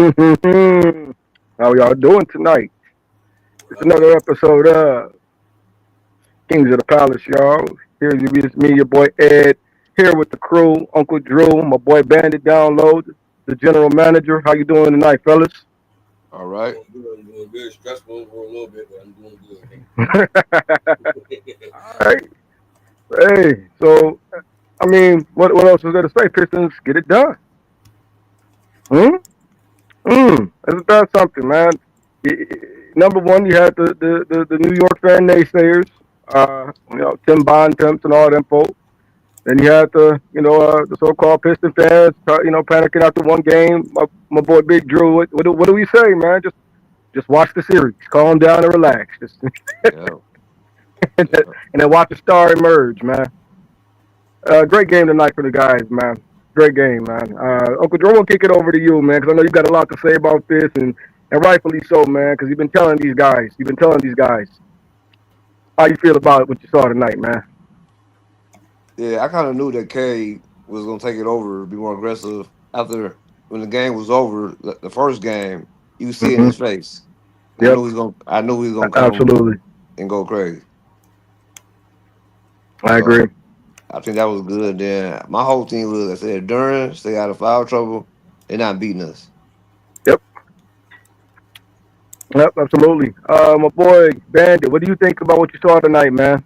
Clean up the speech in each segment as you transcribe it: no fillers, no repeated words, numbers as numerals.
How y'all doing tonight? It's another episode of Kings of the Palace, y'all. Here's me, your boy Ed, here with the crew, Uncle Drew, my boy Bandit download, the general manager. How you doing tonight, fellas? All right. Doing good. I'm doing good. Stressful for a little bit, but I'm doing good. All right. Hey, so I mean, what else was there to say? Pistons get it done. Hmm? Isn't that something, man? Number one, you had the New York fan naysayers, Tim Bontemps and all them folks. Then you had the so-called Piston fans, panicking after one game. My boy Big Drew, what do we say, man? Just watch the series, calm down and relax, Yeah. and Yeah. then watch the star emerge, man. Great game tonight for the guys, man. Great game, man. Uncle Drew, we'll kick it over to you, man, because I know you got a lot to say about this, and rightfully so, man, because you've been telling these guys how you feel about what you saw tonight, man. Yeah. I kind of knew that K was gonna take it over, be more aggressive after when the game was over. The first game, you see it in Hmm. his face. I Yep, knew he's gonna. I knew he was gonna come absolutely. and go crazy. I agree. So I think that was good. Then my whole team was. I said, Duran, stay out of foul trouble. They're not beating us. Yep, yep, absolutely. My boy Bandit, what do you think about what you saw tonight, man?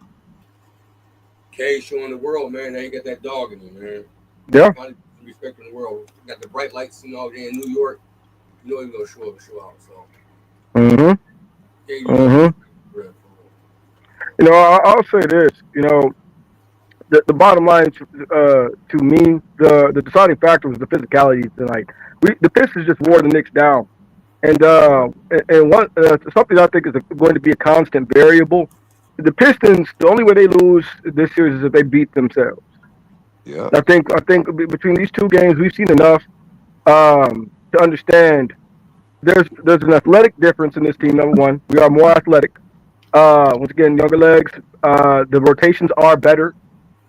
K showing the world, man. They ain't got that dog in him, man. Yeah. Finally respect in the world. Got the bright lights, there in New York. You know he's gonna show up and show out. So Hmm. K, you got Hmm. respect for real. I'll say this. The bottom line to me, the deciding factor was the physicality tonight. The Pistons just wore the Knicks down, and one something I think is going to be a constant variable. The Pistons, the only way they lose this series is if they beat themselves. Yeah. I think between these two games, we've seen enough to understand there's an athletic difference in this team. Number one, we are more athletic. Once again, younger legs. The rotations are better.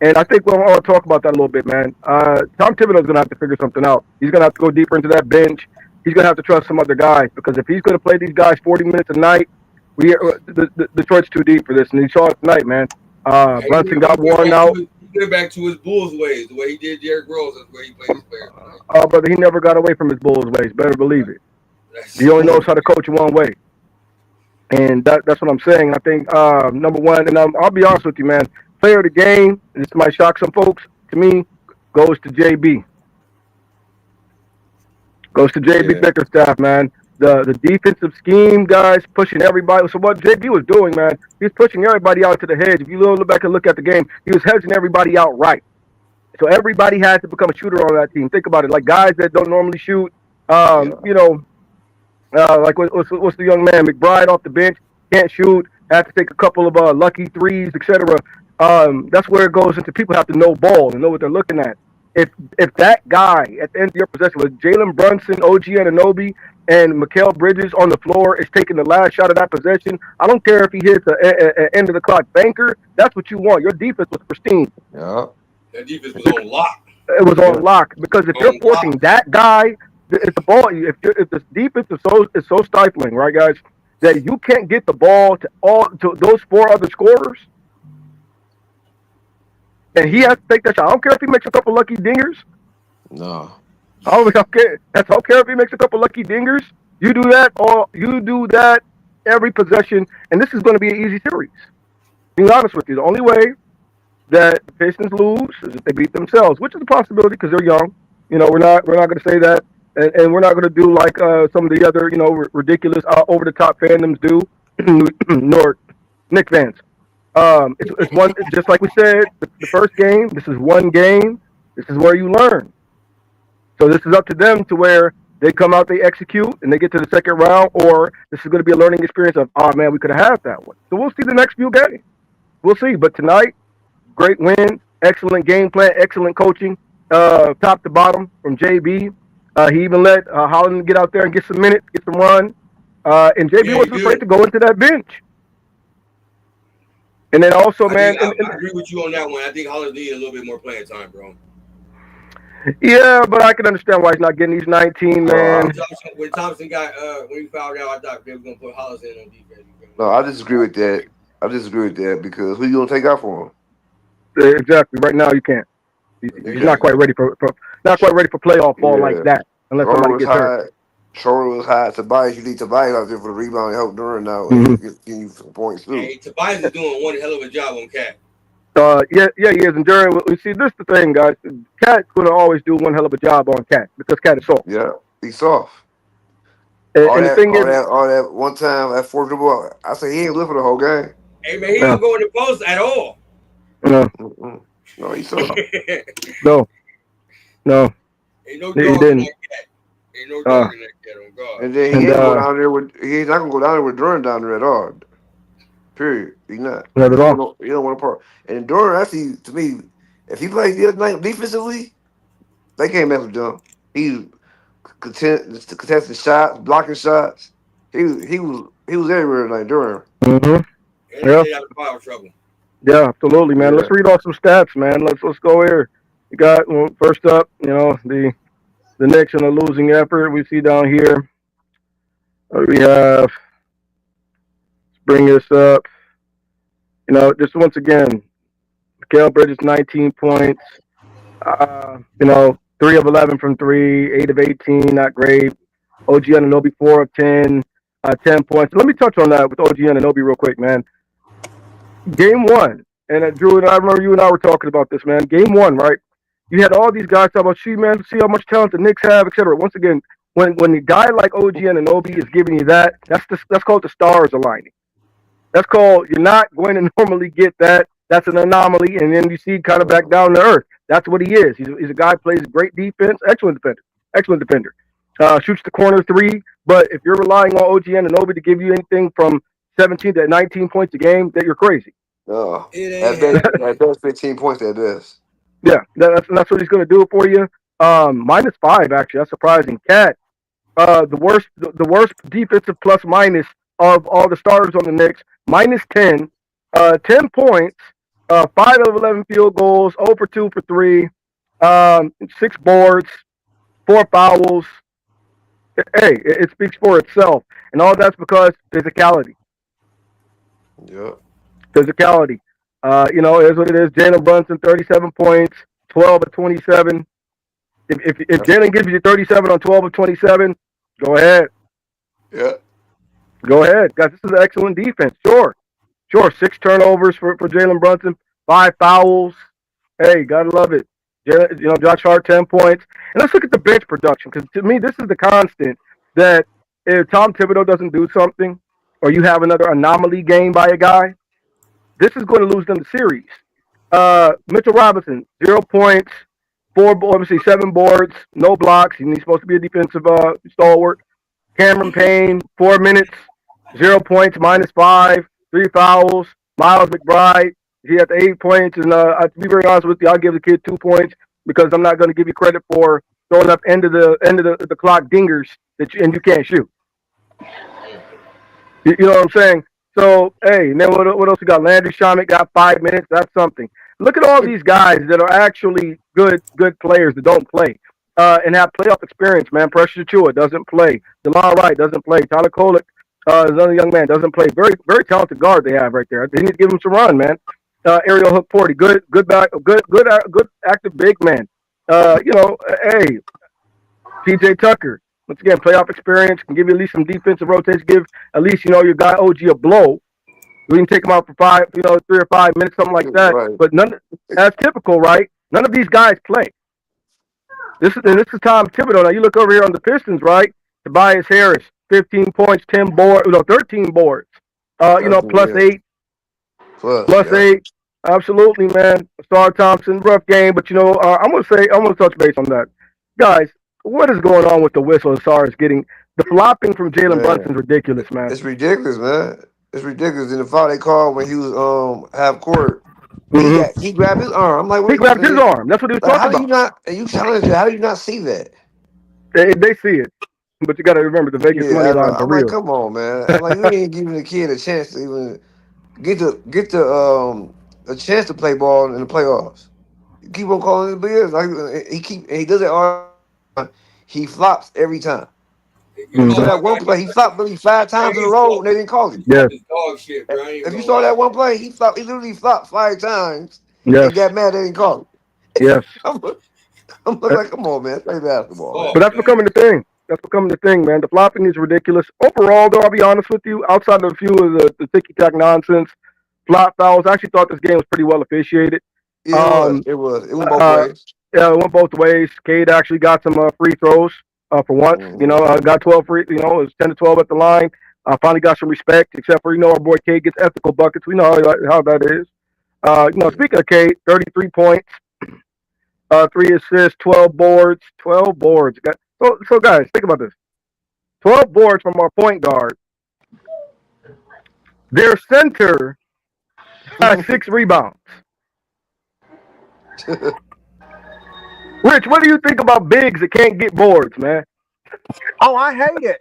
And I think we'll all talk about that a little bit, man. Tom Thibodeau's going to have to figure something out. He's going to have to go deeper into that bench. He's going to have to trust some other guys because if he's going to play these guys 40 minutes a night, the Detroit's too deep for this. And he saw it tonight, man. Hey, Brunson got worn out, he went back to his Bulls ways, the way he did Derrick Rose. That's where he played his players. Right? but he never got away from his Bulls ways. Better believe it. That's He only knows how to coach one way. And that's what I'm saying. I think number one, and I'll be honest with you, man. Player of the game, and this might shock some folks. To me, goes to JB. Goes to JB Yeah. Bickerstaff, man. The defensive scheme, guys, pushing everybody. So what JB was doing, man, he was pushing everybody out to the hedge. If you look back and look at the game, he was hedging everybody out right. So everybody had to become a shooter on that team. Think about it, like guys that don't normally shoot. Um, Yeah. you know, like what's the young man McBride off the bench can't shoot, had to take a couple of lucky threes, etc. That's where it goes into people have to know ball and know what they're looking at. If that guy at the end of your possession was Jalen Brunson, OG Anunoby, and Mikal Bridges on the floor is taking the last shot of that possession, I don't care if he hits an end of the clock banker. That's what you want. Your defense was pristine. Yeah. that defense was on lock. It was on Yeah. lock because if you're On forcing lock. that guy, if the ball, if the defense is so stifling, right, guys, that you can't get the ball to those four other scorers, and he has to take that shot. I don't care if he makes a couple lucky dingers. No. I don't care. I don't care if he makes a couple lucky dingers. You do that, or you do that every possession, and this is going to be an easy series. Being honest with you, the only way that the Pistons lose is if they beat themselves, which is a possibility because they're young. We're not going to say that, and we're not going to do like some of the other ridiculous over the top fandoms do, nor Knicks fans. It's one just like we said the first game. This is one game. This is where you learn. So this is up to them to where they come out, they execute, and they get to the second round, or this is going to be a learning experience of, oh man, we could have had that one. So we'll see the next few games. We'll see. But tonight, great win, excellent game plan, excellent coaching, top to bottom from JB. He even let Holland get out there and get some minutes, get some run. And JB Yeah, he wasn't afraid did. to go into that bench. And then also, I man, think I agree with you on that one. I think Hollis needed a little bit more playing time, bro. Yeah, but I can understand why he's not getting these 19, No, man. When Thompson got when he fouled out, I thought they were gonna put Hollis in on defense. no, I disagree with that. I disagree with that because who you gonna take out for him? Exactly. Right now, you can't. You He's not can't. quite ready for not Sh- quite ready for playoff ball like Yeah, that, unless Schroeder somebody was gets hurt. high. Schroeder was high. Tobias, you need Tobias out there for the rebound and help Durant now and Hmm. get you some points too. Hey, Tobias is doing one hell of a job on Cat. Yeah, he is. And Jerry, we see this the thing, guys. Cat's gonna always do one hell of a job on Cat because Cat is soft. Yeah, he's soft. And the thing is, All that one time that fourth dribble. I say he ain't live for the whole game. Hey man, he no, don't go in the post at all. no, Mm-mm. No, he's soft. no, no, Ain't no he dog in didn't. that cat. Ain't no Uh, dog in that cat on God. And then he and ain't go down there with. He's not gonna go down there with Durant down there at all. Period. He not. not at all. He don't want to part. And Durant actually, to me, if he plays the other night defensively, they can't mess with him. He contesting shots, blocking shots. He was everywhere like Durant. Hmm. And they Yeah, stayed out of foul trouble. yeah, absolutely, man. Let's Yeah. read off some stats, man. Let's go here. You got first up, the Knicks in a losing effort. We see down here. We have bring this up. Just once again, Mikael Bridges 19 points. 3 of 11 from three, 8 of 18, not great. OG Anunoby 4 of 10, 10 points. Let me touch on that with OG Anunoby real quick, man. Game one, and Drew and I remember you and I were talking about this, man. Game one, right? You had all these guys talk about, see, man, see how much talent the Knicks have, etc. Once again, when a guy like OG Anunoby is giving you that, that's called the stars aligning. That's called you're not going to normally get that. That's an anomaly, and then you see kind of back down to earth. That's what he is. He's a guy who plays great defense, excellent defender. Shoots the corner three, but if you're relying on OG Anunoby to give you anything from 17 to 19 points a game, that you're crazy. No. It ain't happening. At best 15 points at best. Yeah, that's what he's going to do for you. -5 actually. That's surprising. Cat, the worst defensive plus minus of all the starters on the Knicks, -10, 10 points, 5 of 11 field goals, 0 for 2 for 3, 6 boards, 4 fouls. Hey, it speaks for itself, and all that's because physicality. Yeah. Physicality. It is what it is. Jalen Brunson, 37 points, 12 of 27. If Jalen gives you 37 on 12 of 27, go ahead. Yeah. Go ahead. Guys, this is an excellent defense. Sure. 6 turnovers for Jalen Brunson, 5 fouls. Hey, gotta love it. Josh Hart, 10 points. And let's look at the bench production, because to me, this is the constant that if Tom Thibodeau doesn't do something, or you have another anomaly game by a guy, this is going to lose them the series. Mitchell Robinson, 0 points, obviously 7 boards, no blocks. He's supposed to be a defensive stalwart. Cameron Payne, 4 minutes, 0 points, -5, 3 fouls. Miles McBride, he had 8 points, and to be very honest with you, I'll give the kid 2 points because I'm not going to give you credit for throwing up end of the clock dingers and you can't shoot. You know what I'm saying? So, hey, and then what else we got? Landry Shamet got 5 minutes. That's something. Look at all these guys that are actually good players that don't play and have playoff experience, man. Precious Achua doesn't play. DeLon Wright doesn't play. Tyler Kolek is another young man, doesn't play. Very, very talented guard they have right there. They need to give him some run, man. Ariel Hook Porty, good back, good active big man. Hey, PJ Tucker, once again, playoff experience, can give you at least some defensive rotation, give at least, your guy OG a blow. We can take him out for 3 or 5 minutes, something like that. Right. But that's typical, right? None of these guys play. This is Tom Thibodeau. Now you look over here on the Pistons, right? Tobias Harris, 15 points, 13 boards. Plus Yeah. 8, plus Yeah. 8. Absolutely, man. Star Thompson, rough game, but I'm gonna touch base on that, guys. What is going on with the whistle as far as getting the flopping from Jalen Man. Brunson's ridiculous, man. It's ridiculous, man. It's ridiculous. And the foul they called when he was half court, Hmm. he grabbed his arm. I'm like, He wait a grabbed his minute. arm. That's what he was Like, talking how do you about. not? And you challenge it? How do you not see that? They see it, but you got to remember the Vegas Yeah, money lines are I'm like, real. come on, man. I'm like, you ain't giving the kid a chance to even get the a chance to play ball in the playoffs. keep on calling him BS. Like he does it all. He flops every time. You You call saw Mhm. my that one guy, play, he flopped maybe 5 times in a he's row, talk, and they didn't call him. he's Yes, talking dog shit, bro. I ain't If even you gonna saw lie. that one play, he literally flopped 5 times yes, and got mad they didn't call him. yes. I'm, I'm looking like, come on, man, play basketball, man. But Pause, that's man. becoming the thing. That's becoming the thing, man. The flopping is ridiculous. Overall, though, I'll be honest with you, outside of a few of the ticky tack nonsense, flop fouls, I actually thought this game was pretty well officiated. Yeah, it was. Um, It went both uh, ways. yeah, it went both ways. Cade actually got some free throws for once. Hmm Got 12 free. It was 10 to 12 at the line. Finally got some respect, except for our boy Cade gets ethical buckets. We know how that is. Yeah. Speaking of Cade, 33 points, 3 assists, 12 boards, 12 boards. So guys, think about this: 12 boards from our point guard. Their center has 6 rebounds. Rich, what do you think about bigs that can't get boards, man? Oh, I hate it.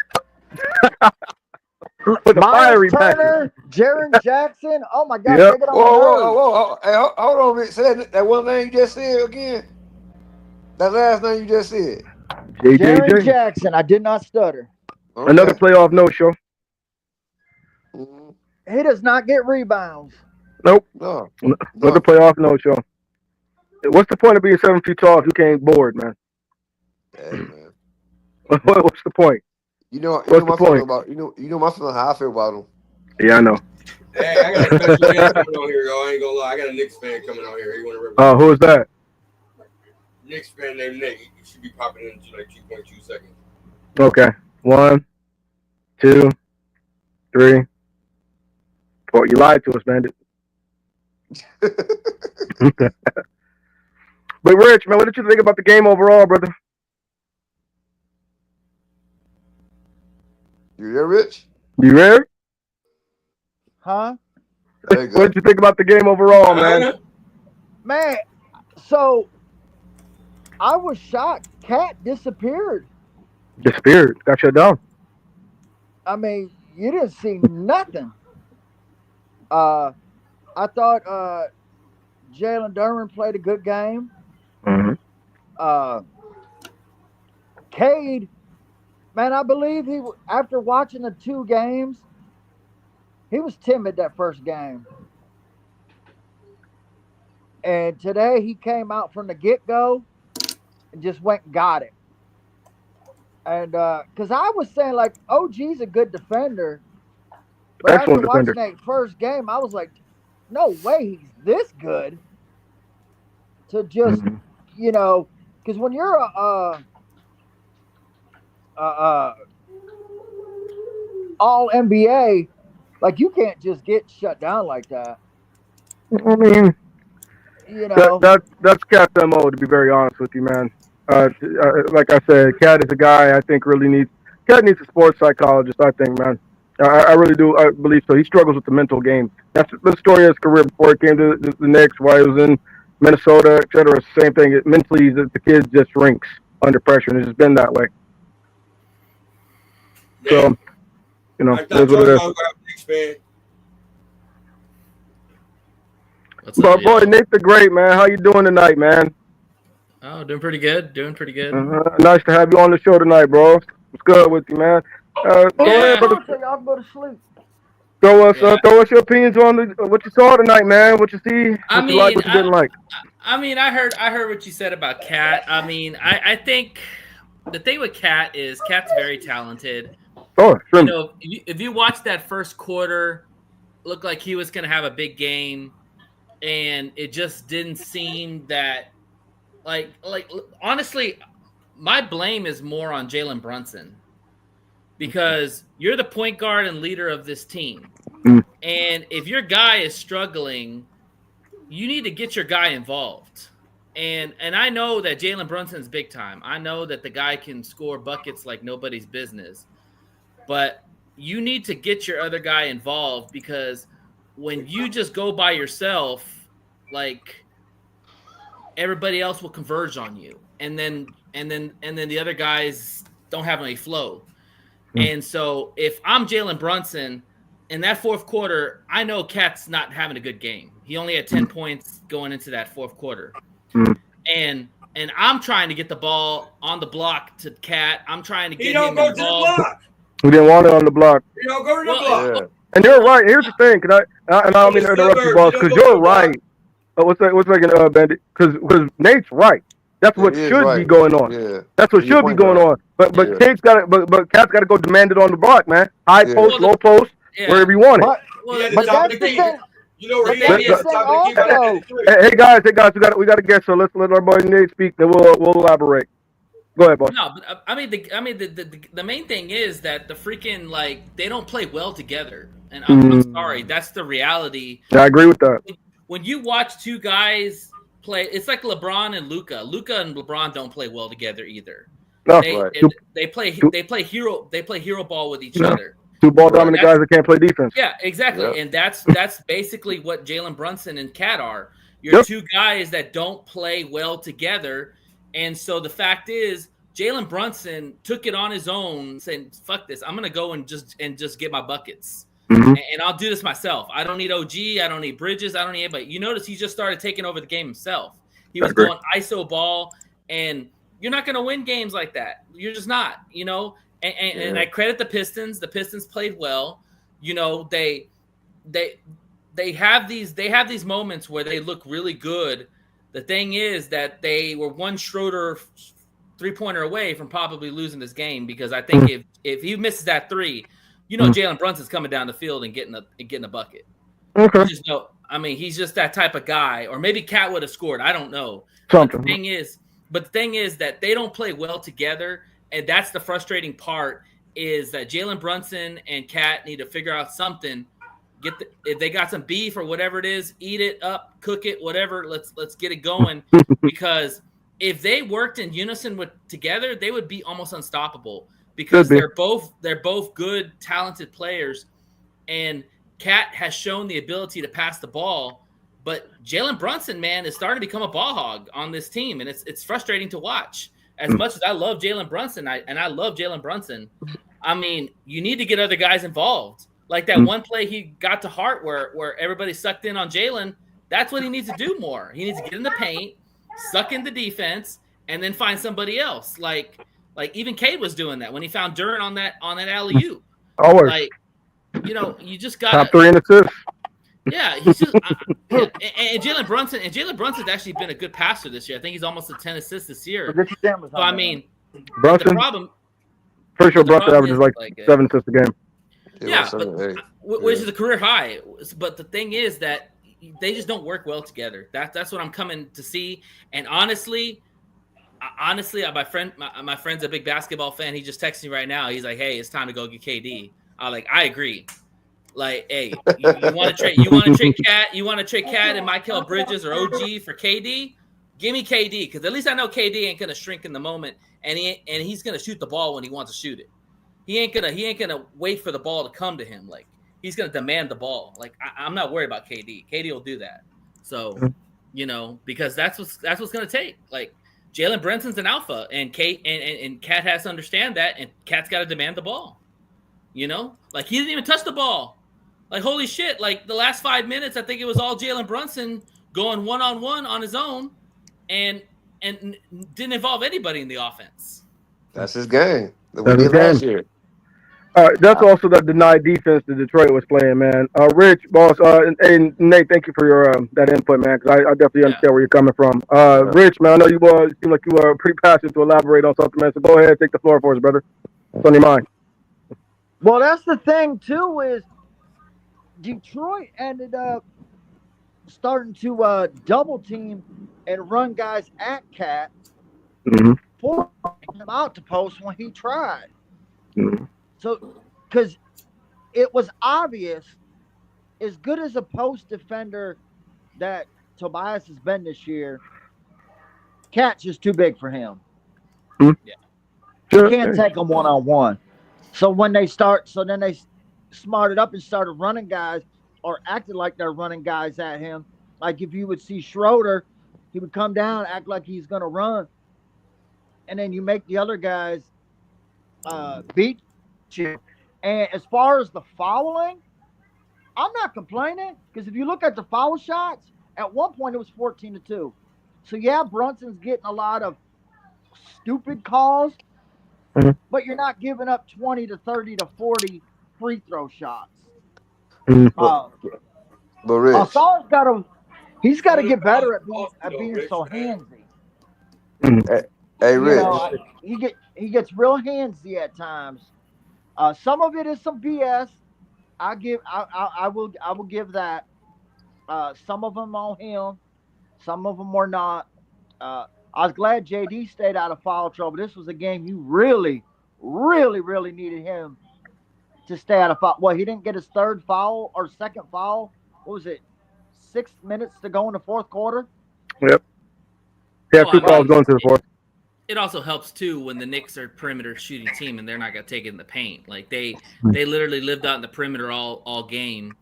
With a Miles fiery passion. Turner, Jaren Jackson. Oh my gosh, Yep. they get on my Whoa, whoa, nerves. whoa, whoa! Hey, hold on, Rick. Say that one name you just said again. That last name you just said. Jaren JJJ. Jackson. I did not stutter. Another Okay. playoff no show. Mhm. He does not get rebounds. Nope. No, Another no. playoff no show. What's the point of being 7 feet tall if you can't board, man? Hey, man. What's the point? You know What's the my feeling point? about you know my feeling how I feel about him. Yeah, I know. Hey, I got a special guest coming on here, y'all. I ain't gonna lie. I got a Knicks fan coming on here. He want to Who represent is that? Knicks fan named Nick. He should be popping in like 2.2 seconds. Okay. 1, 2, 3, 4. You lied to us, Bandit. But Rich, man, what did you think about the game overall, brother? You there, Rich? You there? Huh? There you What go. did you think about the game overall, man? Huh? Man, so I was shocked. Cat disappeared. Disappeared. Got shut down. I mean, you didn't see nothing. Uh, I thought Jalen Duren played a good game. Mm-hmm. Uh, Cade, man, I believe after watching the 2 games, he was timid that first game. And today he came out from the get go and just went and got it. And because I was saying, like, OG's a good defender. But after Excellent defender. watching that first game, I was like, no way he's this good to just, Mm-hmm. because when you're a all NBA, like, you can't just get shut down like that. I mean, You that know, that that's Cat's MO. To be very honest with you, man. Like I said, Cat is a guy I think really needs. Cat needs a sports psychologist. I think, man. I really do. I believe so. He struggles with the mental game. That's the story of his career before he came to the Knicks, while he was in Minnesota, etc. Same thing. Mentally, the kid just shrinks under pressure, and it's just been that way. So, Man, I it is thought what y'all it is. was a Knicks fan. What's up, But boy, y'all? Nick the Great, man. How you doing tonight, man? Oh, doing pretty good. Doing pretty good. Nice to have you on the show tonight, bro. What's good with you, man? well, Go let's ahead, Yeah, do brother. it so y'all can go to sleep. yeah. Throw us your opinions on what you saw tonight, man. What you see, I what you like, mean, what you didn't like. I heard what you said about Cat. I mean, I think the thing with Cat is Cat's very talented. Oh, You extremely. know, if you watch that first quarter, looked like he was going to have a big game, and it just didn't seem that. Like honestly, my blame is more on Jalen Brunson because you're the point guard and leader of this team. Mm. And if your guy is struggling, you need to get your guy involved. And I know that Jalen Brunson's big time. I know that the guy can score buckets like nobody's business. But you need to get your other guy involved because when you just go by yourself, like everybody else will converge on you. And then the other guys don't have any flow. Mm. And so if I'm Jalen Brunson in that fourth quarter, I know Cat's not having a good game. He only had 10 points going into that fourth quarter. Mm. and I'm trying to get the ball on the block to Cat. I'm trying to He get don't him go to the involved. block. We didn't want it on the block. He don't go to the Well, block. Yeah. And you're right. Here's the thing, and I don't mean to interrupt you, boss, because you're right. What's that, Bandit? Because Nate's right. That's what He is should be right. going on. Yeah. That's what To your should be point, going though. on. But Yeah. Kate's got but Cat's got to go demand it on the block, man. High Yeah. post, Well, low post, yeah. wherever you want it. But, Well, Yeah, but top that's of the the thing. You know where But he that's is. the thing Top of the key, also. right there. Hey guys, we got to get, so let's let our boy Nate speak, then we'll elaborate. Go ahead, boss. No, but I mean, the main thing is that the freaking they don't play well together, and I'm sorry, that's the reality. I agree with that. When you watch two guys play, it's like LeBron and Luka. Luka and LeBron don't play well together either. No, They play hero ball with each Yeah. other. two ball dominant guys that can't play defense. Yeah, exactly, Yep. and that's basically what Jalen Brunson and Cat are. You're two guys that don't play well together. And so the fact is, Jalen Brunson took it on his own, saying, "Fuck this! I'm gonna go and just get my buckets, and I'll do this myself. I don't need OG, I don't need Bridges, I don't need anybody." You notice he just started taking over the game himself. He was going ISO ball, and you're not gonna win games like that. You're just not, you know. And I credit the Pistons. The Pistons played well. You know, they have these moments where they look really good. The thing is that they were one Schroeder 3-pointer away from probably losing this game, because I think if he misses that three, you know, Jalen Brunson's coming down the field and getting a bucket. Okay. He's just that type of guy. Or maybe Cat would have scored. I don't know. Something. But the thing is that they don't play well together, and that's the frustrating part. Is that Jalen Brunson and Cat need to figure out something. If they got some beef or whatever it is, eat it up, cook it, whatever. Let's get it going, because if they worked in unison together, they would be almost unstoppable, because they're both good, talented players, and Cat has shown the ability to pass the ball, but Jalen Brunson, man, is starting to become a ball hog on this team, and it's frustrating to watch. As much as I love Jalen Brunson, I love Jalen Brunson, I mean, you need to get other guys involved. Like that one play he got to Hart where everybody sucked in on Jalen. That's what he needs to do more. He needs to get in the paint, suck in the defense, and then find somebody else. Like even Cade was doing that when he found Duren on that alley-oop. Always. Like, you know, you just got top 3 in assists. Yeah, he's just and Jalen Brunson's actually been a good passer this year. I think he's almost at 10 assists this year. So I mean, Brunson. the problem. Pretty sure Brunson averages like 7 assists a game. Yeah, which is a career high. But the thing is that they just don't work well together. That's what I'm coming to see. And honestly, my friend's a big basketball fan. He just texted me right now. He's like, "Hey, it's time to go get KD." I agree. Like, hey, you want to trade Cat? You want to trade Cat and Mikal Bridges or OG for KD? Give me KD, because at least I know KD ain't gonna shrink in the moment, and he's gonna shoot the ball when he wants to shoot it. He ain't gonna wait for the ball to come to him. Like, he's gonna demand the ball. Like, I'm not worried about KD. KD will do that. So, you know, because that's what's gonna take. Like, Jalen Brunson's an alpha, and Cat has to understand that, and Cat's got to demand the ball. You know, like, he didn't even touch the ball. Like, holy shit! Like, the last 5 minutes, I think it was all Jalen Brunson going one-on-one on his own, and didn't involve anybody in the offense. That's his game. That's his game. Last year. That's also the denied defense that Detroit was playing, man. Rich, boss, and Nate, thank you for your that input, man, because I definitely understand where you're coming from. Rich, man, I know you seem like you were pretty passionate to elaborate on something, man. So go ahead, take the floor for us, brother. What's on your mind? Well, that's the thing too, is Detroit ended up starting to double team and run guys at Cat, forcing him out to post when he tried. So, because it was obvious, as good as a post defender that Tobias has been this year, Cat's just too big for him. You can't take him one-on-one. So then they smarted up and started running guys, or acted like they're running guys at him. Like, if you would see Schroeder, he would come down, act like he's going to run. And then you make the other guys beat you. And as far as the fouling, I'm not complaining, because if you look at the foul shots, at one point it was 14-2. So yeah, Brunson's getting a lot of stupid calls, Mhm. but you're not giving up 20 to 30 to 40 free throw shots. Mhm. But Uh, but Rich, he's got to get better Austin, at though, being Rich. so handsy. hey, hey You know, Rich, he gets real handsy at times. Some of it is some BS. I will give that. Some of them on him, some of them were not. I was glad JD stayed out of foul trouble. This was a game you really, really, really needed him to stay out of foul. Well, he didn't get his third foul or second foul. What was it? 6 minutes to go in the fourth quarter. Yep. He had Well, two I calls mean, going to the fourth. it also helps too when the Knicks are perimeter shooting team and they're not gonna take it in the paint. Like they literally lived out in the perimeter all game.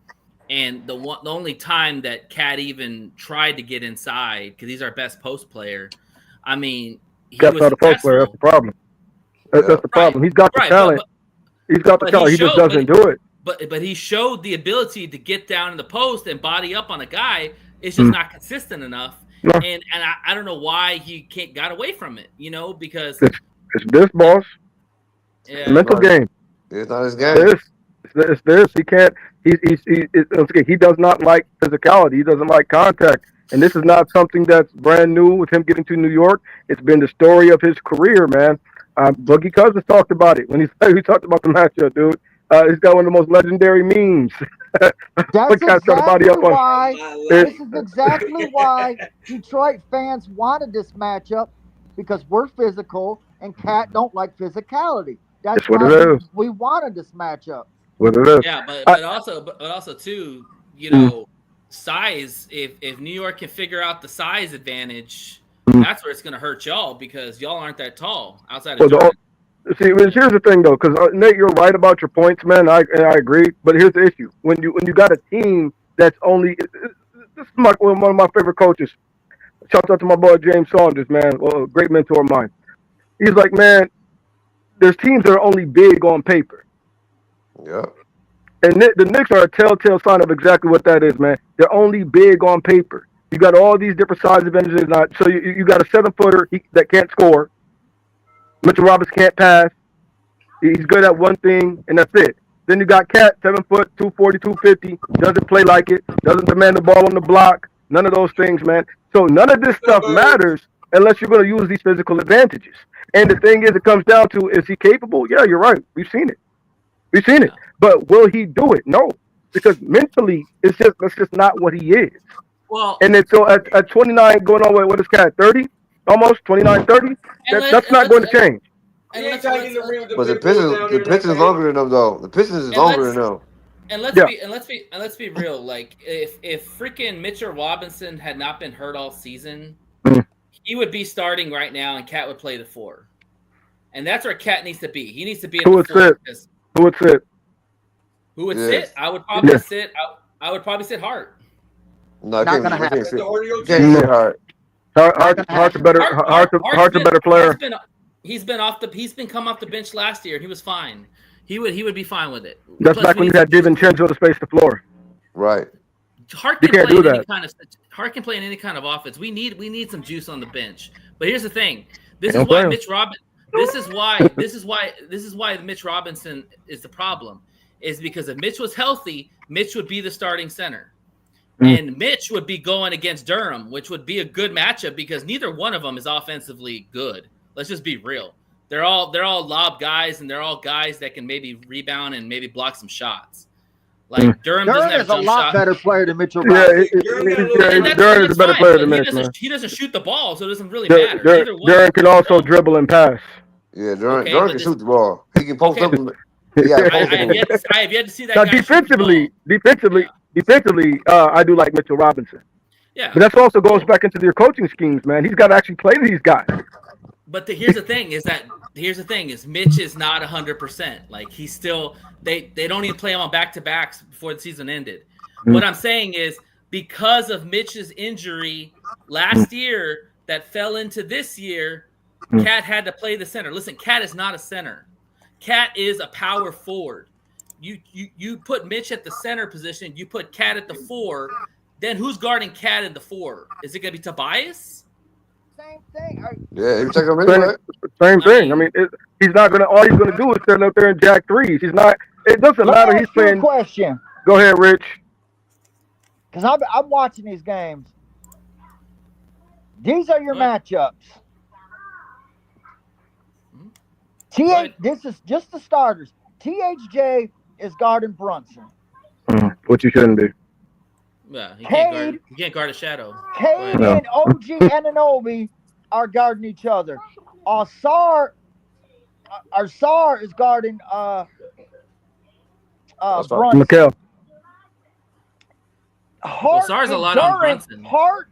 And the only time that Cat even tried to get inside, because he's our best post player, I mean, he Cat's was not a post player. That's successful. the problem. yeah, That's the Right, problem. He's got the right, talent. He's got the but he talent. He just showed, doesn't do it. but he showed the ability to get down in the post and body up on a guy. It's just not consistent enough. No. And I don't know why he got away from it, because It's this, boss. yeah, Mental Right. game. It's not his game. This. It's this. He can't. He does not like physicality. He doesn't like contact. And this is not something that's brand new with him getting to New York. It's been the story of his career, man. Boogie Cousins talked about it when he talked about the matchup, dude. He's got one of the most legendary memes. That's Cat's got a body exactly up on. why. This is exactly why Detroit fans wanted this matchup because we're physical and Cat don't like physicality. That's That's what why it is. we wanted this matchup. What it is. yeah, but also too, size. If New York can figure out the size advantage, that's where it's going to hurt y'all because y'all aren't that tall outside of Jordan. See, here's the thing though, because Nate, you're right about your points, man. I agree, but here's the issue: when you got a team that's only this is one of my favorite coaches. Shout out to my boy James Saunders, man, a great mentor of mine. He's like, man, there's teams that are only big on paper, Yeah, and the Knicks are a telltale sign of exactly what that is, man. They're only big on paper. You got all these different size advantages, so you got a 7-footer that can't score. Mitchell Robinson can't pass. He's good at one thing, and that's it. Then you got Cat, 7 foot, 240, 250, doesn't play like it, doesn't demand the ball on the block, none of those things, man. So none of this stuff matters unless you're going to use these physical advantages. And the thing is, it comes down to, is he capable? Yeah, you're right. We've seen it. But will he do it? No. Because mentally, that's just not what he is. Well, And then so at 29, going on, what is Cat, 30? Almost 29, 30? That's not going to change. but the Pistons is longer than them though. The Pistons is longer than them. And let's be real. Like if freaking Mitchell Robinson had not been hurt all season, he would be starting right now, and Cat would play the 4. And that's where Cat needs to be. He needs to be in the 4. Who would sit? Who would sit? I would probably sit. I would probably sit Hart. No, Not gonna happen. can't sit Hart. Hart's a better player. He's been come off the bench last year, and he was fine. He would be fine with it. That's back when you had DiVincenzo to space the floor. Right. Hart can play in any kind of Hart can play in any kind of offense. We need some juice on the bench. But here's the thing. This is why Mitch Robinson is the problem. Is because if Mitch was healthy, Mitch would be the starting center. And Mitch would be going against Durham, which would be a good matchup because neither one of them is offensively good. Let's just be real. They're all lob guys, and they're all guys that can maybe rebound and maybe block some shots. Like Durham is a lot better player than Mitchell Robinson. Durham is a better player than Mitch, man. He doesn't shoot the ball, so it doesn't really matter. Durham can also dribble and pass. Yeah, Durham can shoot the ball. He can post up. I have yet to see that. Now, defensively, I do like Mitchell Robinson. Yeah, but that also goes back into their coaching schemes, man. He's got to actually play these guys. But here's the thing: is Mitch is not 100%. Like he's still they don't even play him on back-to-backs before the season ended. What I'm saying is because of Mitch's injury last year that fell into this year, Cat had to play the center. Listen, Cat is not a center. Cat is a power forward. You put Mitch at the center position, you put Cat at the 4, then who's guarding Cat in the 4? Is it going to be Tobias? same thing. Yeah, he take him Same, anyway. same I thing. I mean, mean, he's not gonna. All he's gonna do is stand up there and jack threes. He's not. It doesn't Let me matter. He's ask you a playing. question, Go ahead, Rich. because I'm watching these games. These are your Go ahead. matchups. Go ahead. This is just the starters. THJ is guarding Brunson. What you shouldn't do. Yeah, Cade, he can't guard a shadow. Cade No. and OG Anunoby are guarding each other. Arsar is guarding That's fine. Brunson. Mikhail. Hart Sar's a and lot on Durant- Brunson. Hart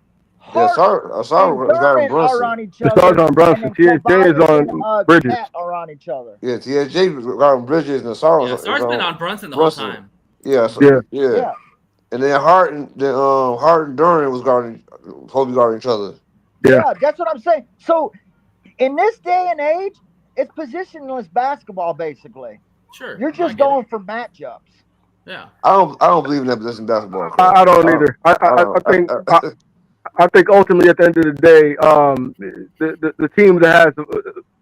Yeah, sorry, and was guarding Durant are Brunson. on each The other. Sar's on Brunson. and then THJ is Tobias on and, Bridges. Cat are on each other. Yeah, TSJ was guarding Bridges, and Sarr Yeah, was Sar's been on Brunson the whole Brunson. time. Yeah, so, Yeah. yeah, And then Hart and Durant was supposed to be guarding each other. Yeah. That's what I'm saying. So in this day and age, it's positionless basketball basically. Sure. You're I just get it. going for matchups. Yeah. I don't believe in that position basketball. I don't either. I think ultimately at the end of the day, the team that has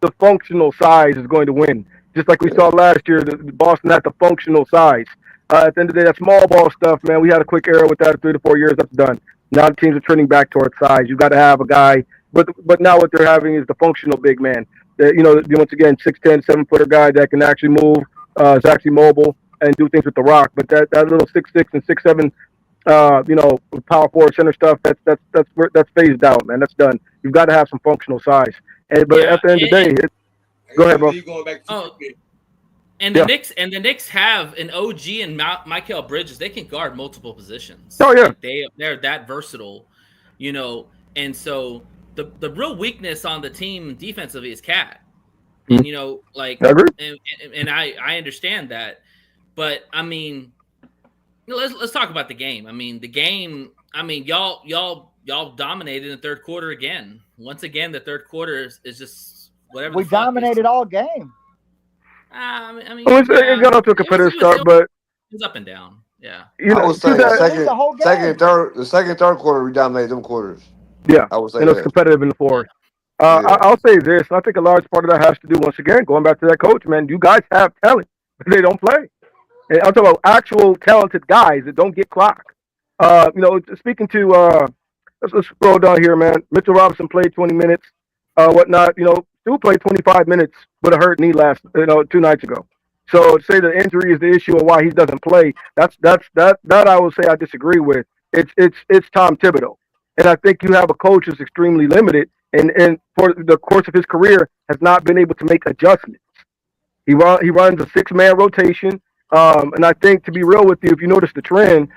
the functional size is going to win. Just like we saw last year, the Boston had the functional size. At the end of the day, that small ball stuff, man, we had a quick era with that 3 to 4 years. That's done. Now the teams are trending back towards size. You got to have a guy, but now what they're having is the functional big man. Once again, 6'10", 7-footer guy that can actually move, is actually mobile and do things with the rock. But that little 6'6" and 6'7", power forward center stuff, that's phased out, man. That's done. You've got to have some functional size. But at the end of the day, go ahead, bro. Going back to And the Knicks have an OG and Michael Bridges. They can guard multiple positions. Oh yeah, they're that versatile, And so the real weakness on the team defensively is Cat. And I agree. And I understand that, but I mean, let's talk about the game. I mean, y'all dominated in the third quarter again. Once again, the third quarter is just whatever. We dominated all game. It got off to a competitive start, but it was up and down. Yeah, I would say the second, third quarter we dominated them quarters. Yeah, I would say and it was competitive in the fourth. Yeah. I'll say this. I think a large part of that has to do, once again, going back to that coach, man. You guys have talent, but they don't play. And I'm talking about actual talented guys that don't get clocked. Speaking to, let's scroll down here, man. Mitchell Robinson played 20 minutes, whatnot. Stu played 25 minutes with a hurt knee 2 nights ago. So to say the injury is the issue of why he doesn't play, that I will say I disagree with. It's Tom Thibodeau. And I think you have a coach who's extremely limited and for the course of his career has not been able to make adjustments. He runs a 6-man rotation. And I think, to be real with you, if you notice the trend,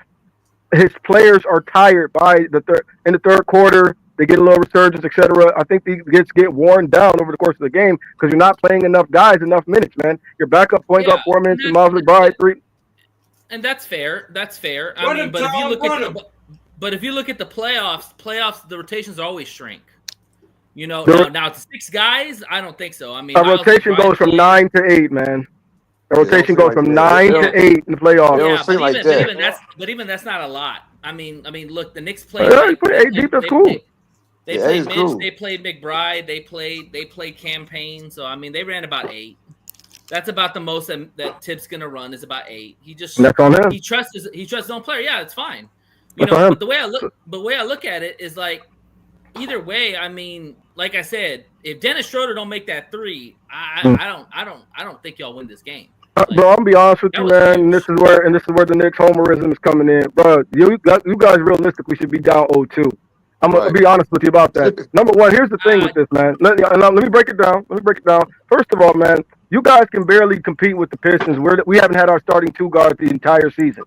his players are tired by in the third quarter. They get a little resurgence, etc. I think they get worn down over the course of the game because you're not playing enough guys enough minutes, man. Your backup point guard 4 minutes, and Miles McBride 3. And that's fair. That's fair. But if you look at the playoffs, the rotations always shrink. Now to 6 guys, I don't think so. I mean, a rotation goes from 9 to 8, man. The rotation goes from 9 to 8 in the playoffs. Yeah, but even that's not a lot. I mean, look, the Knicks played. You put 8 deep. That's cool. They played Mitch. They played McBride. They played Campaign. So I mean, they ran about 8. That's about the most that Tip's gonna run is about 8. That's on him. He trusts his own player. Yeah, it's fine. But the way I look at it is like either way. I mean, like I said, if Dennis Schroeder don't make that 3, I don't think y'all win this game. Bro, I'm gonna be honest with you, man. And this is where the Knicks homerism is coming in, bro. You guys realistically should be down 0-2. I'm gonna be honest with you about that. Number one, here's the thing with this, man. Let me break it down. First of all, man, you guys can barely compete with the Pistons. We haven't had our starting 2 guards the entire season.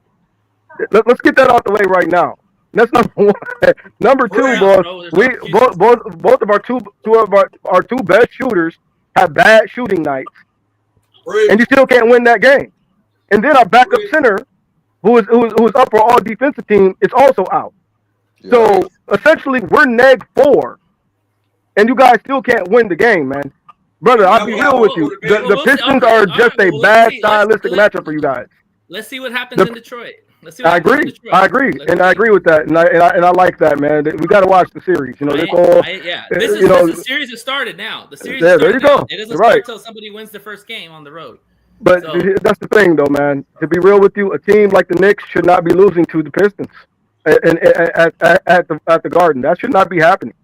Let's get that out the way right now. That's number 1. Number 2, both of our two best shooters have bad shooting nights. And you still can't win that game. And then our backup center, who is up for all defensive team, is also out. Yeah. So essentially, we're neg 4, and you guys still can't win the game, man. Brother, I'll be real with you. The Pistons are just a bad stylistic matchup for you guys. Let's see what happens in Detroit. Let's see what I happens in agree. Detroit. I agree, Let's and see. I agree with that, and I like that, man. We got to watch the series. You know, this all. This is the series that started now. The series there you now. go. It doesn't You're start right. until somebody wins the first game on the road. But that's the thing, though, man. To be real with you, a team like the Knicks should not be losing to the Pistons at the Garden. That should not be happening.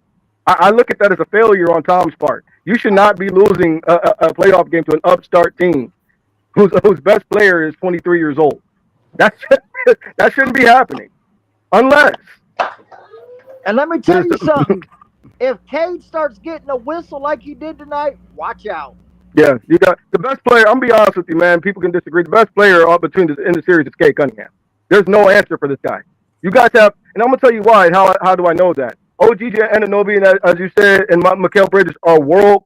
I look at that as a failure on Tom's part. You should not be losing a playoff game to an upstart team whose best player is 23 years old. That shouldn't be happening, unless. And let me tell you something. If Cade starts getting a whistle like he did tonight, watch out. Yeah, you got the best player. I'm gonna be honest with you, man. People can disagree. The best player in the series is Cade Cunningham. There's no answer for this guy. You guys have, and I'm gonna tell you why. And how do I know that? OG Anunoby and as you said, and Mikal Bridges are world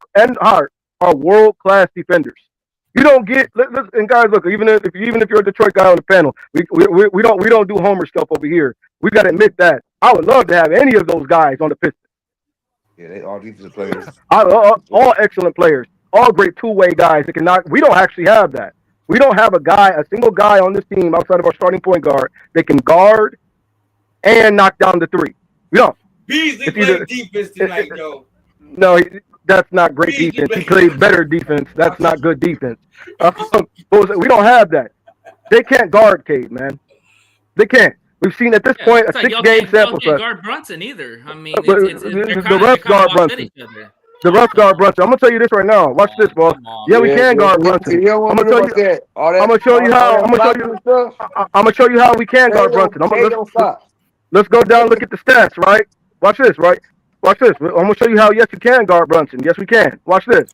class defenders. You don't get and guys, look, even if you're a Detroit guy on the panel, we don't do homer stuff over here. We got to admit that. I would love to have any of those guys on the Pistons. Yeah, they all defensive players. All excellent players. All great two-way guys that can knock. We don't actually have that. We don't have a single guy on this team outside of our starting point guard that can guard and knock down the three. We don't. Beasley played defense tonight, though. No, that's not great defense. He played better defense. That's not good defense. We don't have that. They can't guard Cade, man. They can't. We've seen at this point a 6-game sample size. Guard Brunson either. I mean, the refs guard Brunson. The refs guard Brunson. I'm gonna tell you this right now. Watch this, boss. Yeah, we can guard Brunson. I'm gonna show you how. I'm gonna show you how we can guard Brunson. Let's go down and look at the stats, right? Watch this, right? Watch this. I'm gonna show you how. Yes, we can guard Brunson. Yes, we can. Watch this.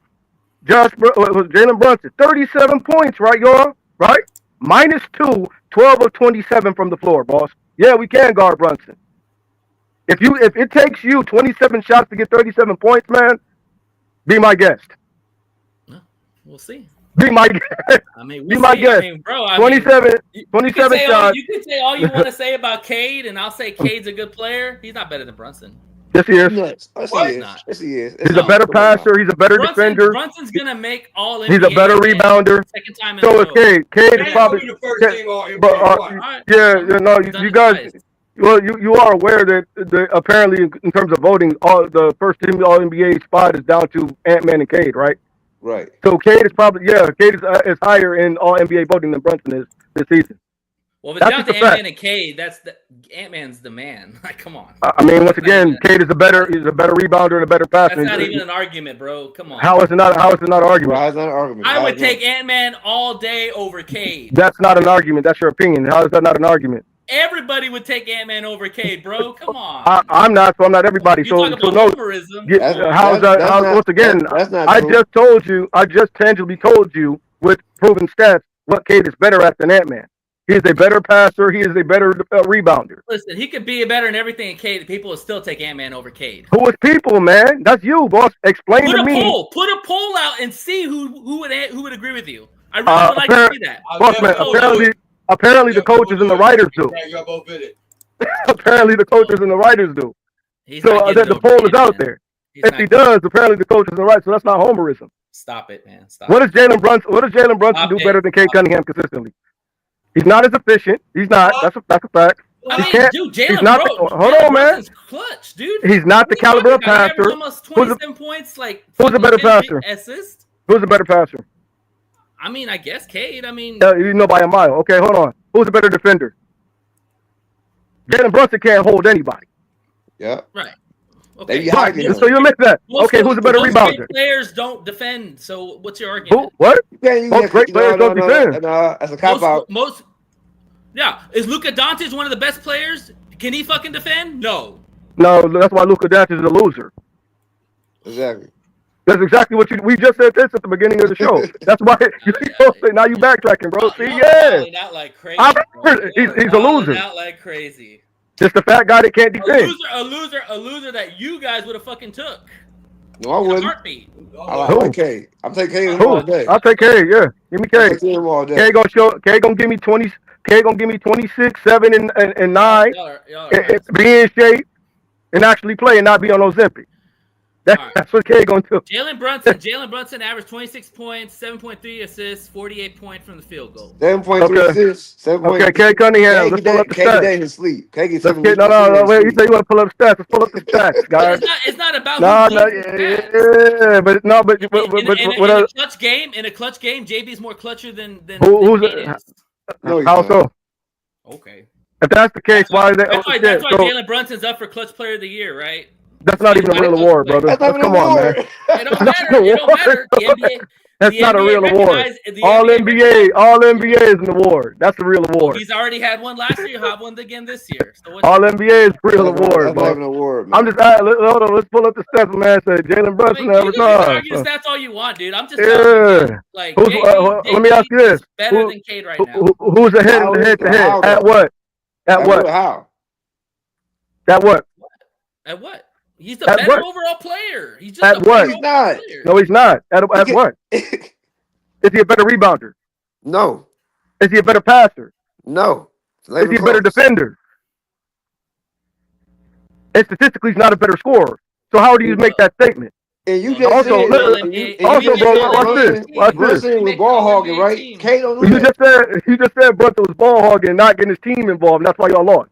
Jalen Brunson, 37 points, right, y'all? Right? -2, 12 of 27 from the floor, boss. Yeah, we can guard Brunson. If it takes you 27 shots to get 37 points, man, be my guest. We'll see. Be my guest. I mean, be my guest. I mean, bro, 27 shots. You can say all you want to say about Cade, and I'll say Cade's a good player. He's not better than Brunson. Yes, he is. Yes, he is. He's a better passer. He's a better defender. Brunson's gonna make all NBA. He's a better rebounder. Second time in so is Cade. Cade is probably the first team all NBA. You guys. Well, you are aware that apparently in terms of voting, the first team All NBA spot is down to Ant-Man and Cade, right? Right. So Cade is is higher in All NBA voting than Brunson is this season. Well, if it's down to Ant-Man and Cade, Ant-Man's the man. Like, come on. I mean, once again, Cade is a better rebounder and a better passer. That's not even an argument, bro. Come on. How is it not an argument? Why is that an argument? I would take Ant-Man all day over Cade. That's not an argument. That's your opinion. How is that not an argument? Everybody would take Ant-Man over Cade, bro. Come on. I'm not everybody. So no. How's that? Once again, I just tangibly told you with proven stats what Cade is better at than Ant-Man. He is a better passer. He is a better rebounder. Listen, he could be better in everything in Cade. People will still take Ant-Man over Cade. Who is people, man? That's you, boss. Explain to me. Put a poll out and see who would agree with you. I really would like to see that. Boss, man, apparently the coaches and the writers do. Apparently the coaches and the writers do. So the poll is out there. If he does, apparently the coaches are right. So that's not homerism. Stop it, man. Stop. What does Jalen Brunson do better than Cade Cunningham consistently? He's not as efficient. He's not. That's a fact. I mean, dude, hold on, man. Clutch, dude. He's not the caliber of passer. Almost 27 points, like who's a better passer? Assist. Who's a better passer? I mean, I guess Cade. I mean, you know by a mile. Okay, hold on. Who's a better defender? Jalen Brunson can't hold anybody. Yeah. Right. Okay. So you admit that. Okay, who's a better rebounder? Great players don't defend. So what's your argument? What? Most great players don't defend. That's a cop out. Yeah. Is Luka Doncic one of the best players? Can he fucking defend? No. No, that's why Luka Doncic is a loser. Exactly. That's exactly what we just said this at the beginning of the show. That's why now you backtracking, bro. See, yeah. Out like crazy, he's a loser. Out like crazy. Just a fat guy that can't defend. A loser that you guys would have fucking took. No, I wouldn't. Heartbeat. I like K. I'm taking K all day. I'll take K. Yeah, give me K. K gonna give me 20. K gonna give me 26, 7, and 9. Y'all are be in shape and actually play and not be on Ozempic. That's what K gonna do. Jalen Brunson averaged 26 points, 7.3 assists, 48 points from the field goal. 7.3 assists. Okay, K Cunningham. Let's pull up the K get that stats. in his sleep. K get Let's 7. get no. Wait, you say you want to pull up the stats? Let's pull up the stats, guys. It's not about Yeah, but no, but in a clutch game, JB's more clutcher than who's Kate is. No, how so? Okay. If that's the case, why is that? That's why Jalen Brunson's up for Clutch Player of the Year, right? That's not even a real award, brother. Come on, man. It don't matter. It don't matter. The NBA, that's not a real award. All NBA is an award. That's a real award. He's already had one last year. He'll have one again this year. So All NBA is a real award, that's bro. not an award, man. I'm just hold on. Let's pull up the stats, man. Say Jalen Brunson average. That's all you want, dude. I'm just telling you, like. Let me ask you this: better than Cade right now. Who's ahead in the head-to-head? At what? At what? How? At what? At what? He's the better overall player. He's just at what? He's not. No, he's not. At what? Is he a better rebounder? No. Is he a better passer? No. Is he a better defender? And statistically, he's not a better scorer. So how do you make that statement? And you just also, bro, watch this. Brunson was ball hogging, right? K don't do that. You just said Brunson was ball hogging and not getting his team involved, and that's why y'all lost.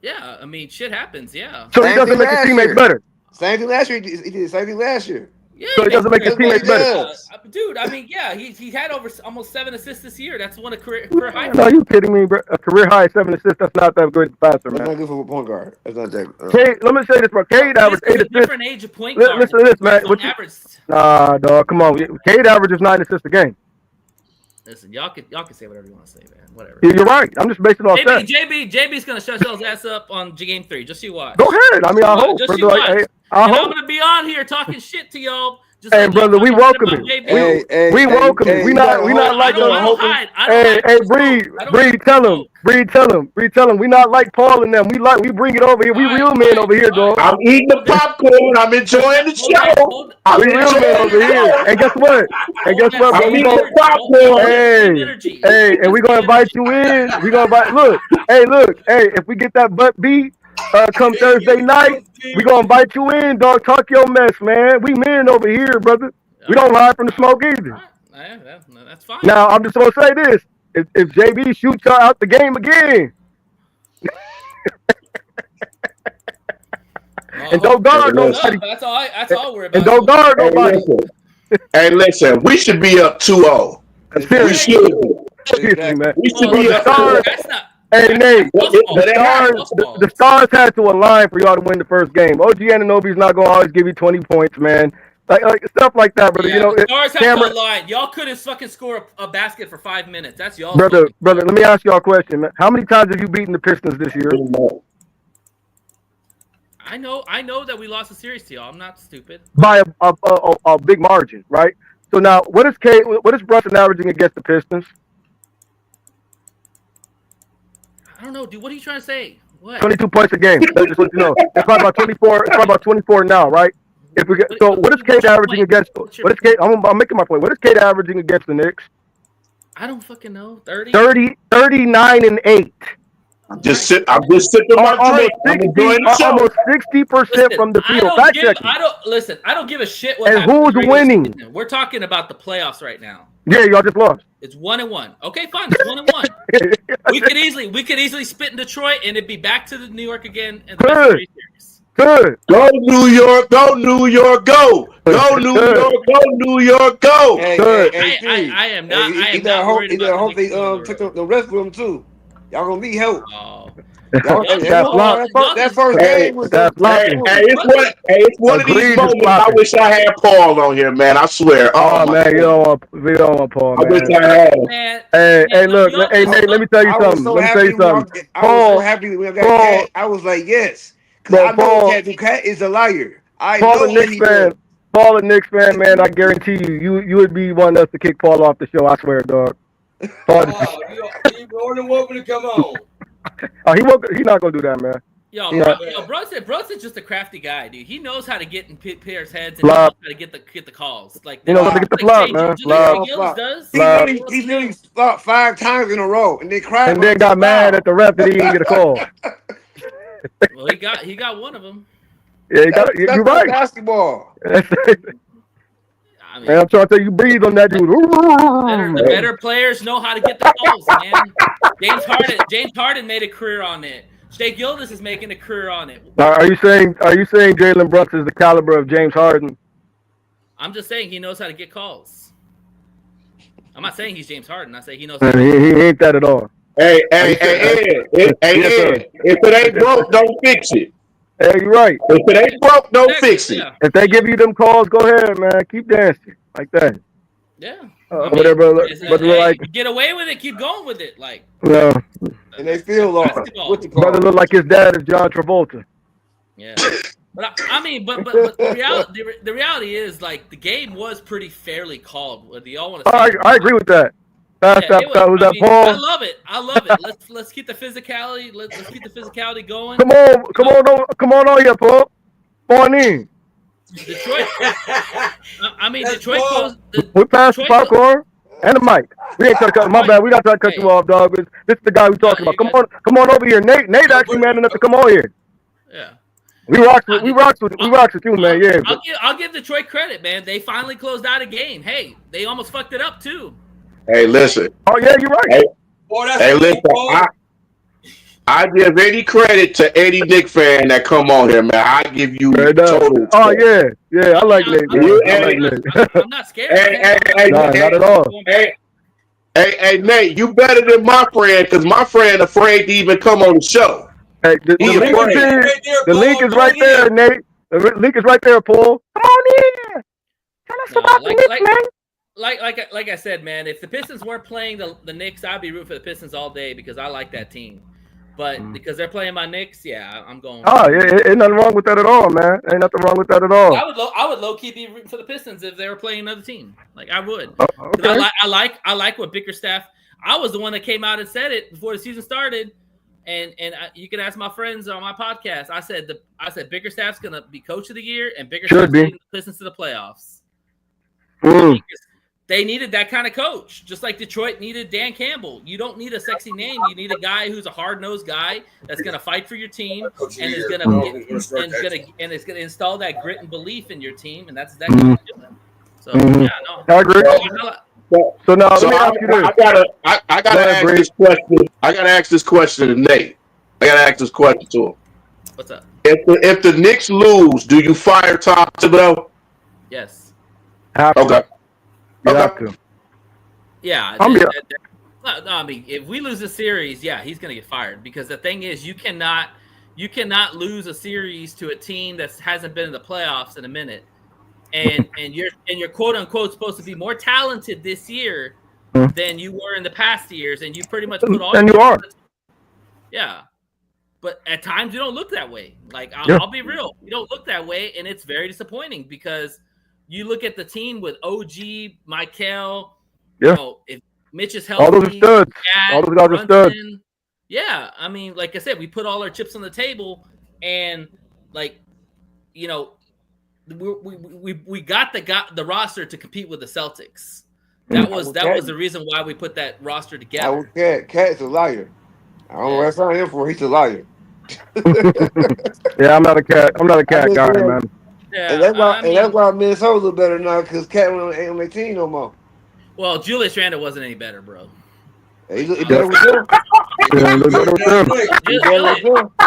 Yeah, I mean, shit happens. Yeah. So he doesn't make his teammates better. Same thing last year. He did the same thing last year. Yeah, so he doesn't make his teammates better. Dude, I mean, yeah, he had over almost 7 assists this year. That's one of career high. No, you kidding me, bro? A career high 7 assists. That's not that good passer, man. That's not good for a point guard. That's not that. Let me say this, bro. Cade averaged 8 assists. Different age of point guard. Listen to this, man. Nah, dog. Come on. Cade averages 9 assists a game. Listen, y'all can say whatever you want to say, man. Whatever. You're right. I'm just basing it off that. JB's gonna shut his ass up on game 3. Just see watch. Go ahead. I mean, I hope. Just see watch. I'm gonna be on here talking shit to y'all. Hey, brother, we welcome it. We welcome it. We not like Breed, tell him. We not like Paul and them. We bring it over here. We real men over here, dog. I'm eating the popcorn. I'm enjoying the show. We real men over here. And guess what? Bro? I'm eating the popcorn. Hey, and we gonna invite you in. We gonna invite. Look. Hey, if we get that butt beat. Come Thursday night, we gonna invite you in, dog. Talk your mess, man. We men over here, brother. We don't hide from the smoke either. That's fine. Now I'm just gonna say this: if JB shoots out the game again, and don't guard nobody. That's all we're about. And don't guard nobody. Hey, listen, we should be up 2-0. We should be. Seriously, man. We should be up 2-0. That's not. Hey, Nate, the stars had to align for y'all to win the first game. OG Anunoby's not going to always give you 20 points, man. Like stuff like that, brother. Yeah, the stars have to align. Y'all couldn't fucking score a basket for 5 minutes. That's y'all. Brother, let me ask y'all a question, man. How many times have you beaten the Pistons this year? I know that we lost a series to y'all. I'm not stupid. By a big margin, right? So now, what is Brunson averaging against the Pistons? I don't know, dude. What are you trying to say? What? 22 points a game. That's just what you know. It's probably about 24. It's probably about 24 now, right? If we get what is Cade averaging against? What is Cade? I'm making my point. What is Cade averaging against the Knicks? I don't fucking know. 39 and 8. I'm just sipping my drink. I'm enjoying the show. Almost 60% from the field. I don't give a shit what and who's winning. We're talking about the playoffs right now. Yeah, y'all just lost. It's 1-1. Okay, fine. It's 1-1. we could easily spit in Detroit and it'd be back to the New York again. And Good. Go New York. Go New York. Go. Go New York. Go New York. Go. I am not. I am not worried about. Hope they took the rest room too. Y'all gonna need help. That first game was it's one of these moments. I wish I had Paul on here, man. I swear. Oh man, we don't want Paul. Man. I wish I had. Hey, look, hey Nate, let me tell you something. I was so happy when I got Cat. I was like, yes, because I know Cat is a liar. Paul a Knicks fan, man. I guarantee you would be wanting us to kick Paul off the show. I swear, dog. You're more than welcome to come on. He's not gonna do that, man. Brunson's just a crafty guy, dude. He knows how to get in players' heads and he knows how to get the calls. Like how to get the flop, man. He literally flopped 5 times in a row, and they cried. And then got mad at the ref that he didn't get a call. Well, he got one of them. Yeah, That's you're not right. basketball. I mean, Man, I'm trying to tell you, breathe on that dude. the better players know how to get the calls, man. James Harden made a career on it. Shea Gildas is making a career on it. Are you saying Jalen Brunson is the caliber of James Harden? I'm just saying he knows how to get calls. I'm not saying he's James Harden. I say he knows how Man, to get he ain't that at all. Hey, Ed. If it ain't broke, don't fix it. Hey, you're right. If it ain't broke, don't fix it. Yeah. If they give you them calls, go ahead, man. Keep dancing like that. Yeah. Whatever. But like, get away with it. Keep going with it. Like, no, And they feel lost with the brother call. look like his dad is John Travolta. yeah. But the reality is, like, the game was pretty fairly called. Whether y'all want to say I agree with that. Was that Paul? I love it. Let's keep the physicality. Let's keep the physicality going. Come on on here, Paul. Come in. Detroit. Detroit Paul. goes. We passed the popcorn and the mic. We ain't trying to cut. My bad. We not trying to cut you off, dog. But this is the guy we talking about. Come on over here, Nate. Nate actually man enough to come on here. Yeah. We rocks with you, man. Yeah. I'll give Detroit credit, man. They finally closed out a game. Hey, they almost fucked it up too. Hey, listen. Oh yeah, you're right. Hey, listen. I give any credit to any Knicks fan that come on here, man. I give you total. Oh yeah, I like Nate. I'm not scared. Not at all. Hey, Nate, you better than my friend because my friend afraid to even come on the show. Hey, the link is right there, Nate. The link is right there, Paul. Come on in. Tell us about the Knicks, man. Like I said, man, if the Pistons weren't playing the Knicks, I'd be rooting for the Pistons all day because I like that team. But because they're playing my Knicks, yeah, I'm going. Oh, yeah, ain't nothing wrong with that at all, man. Ain't nothing wrong with that at all. I would low key be rooting for the Pistons if they were playing another team. Like I would. Okay. I like what Bickerstaff. I was the one that came out and said it before the season started, and you can ask my friends on my podcast. I said Bickerstaff's gonna be coach of the year, and Bickerstaff's leading the Pistons to the playoffs. They needed that kind of coach, just like Detroit needed Dan Campbell. You don't need a sexy name. You need a guy who's a hard-nosed guy that's going to fight for your team and is going to install that grit and belief in your team, and that's exactly what you're doing. So yeah, no, I agree. So now let me ask you this. I gotta ask this question. I gotta ask this question to Nate. I gotta ask this question to him. What's up? If the Knicks lose, do you fire Tom Thibodeau? Yes. Okay. You have to. Yeah. I mean, if we lose a series, yeah, he's gonna get fired because the thing is, you cannot lose a series to a team that hasn't been in the playoffs in a minute, and you're quote unquote supposed to be more talented this year than you were in the past years, and you pretty much put all. And you are. Yeah. But at times you don't look that way. Like I'll be real, you don't look that way, and it's very disappointing because. You look at the team with OG, Michael, you know, if Mitch is healthy. All those are studs. All those guys are studs. Yeah, I mean, like I said, we put all our chips on the table, and like, you know, we got the roster to compete with the Celtics. That was the reason why we put that roster together. Cat's a liar. I don't know what I signed him for. He's a liar. Yeah, I'm not a cat guy, man. Yeah, and that's why Minnesota look better now because Cat ain't on their team no more. Well, Julius Randle wasn't any better, bro. He better with them.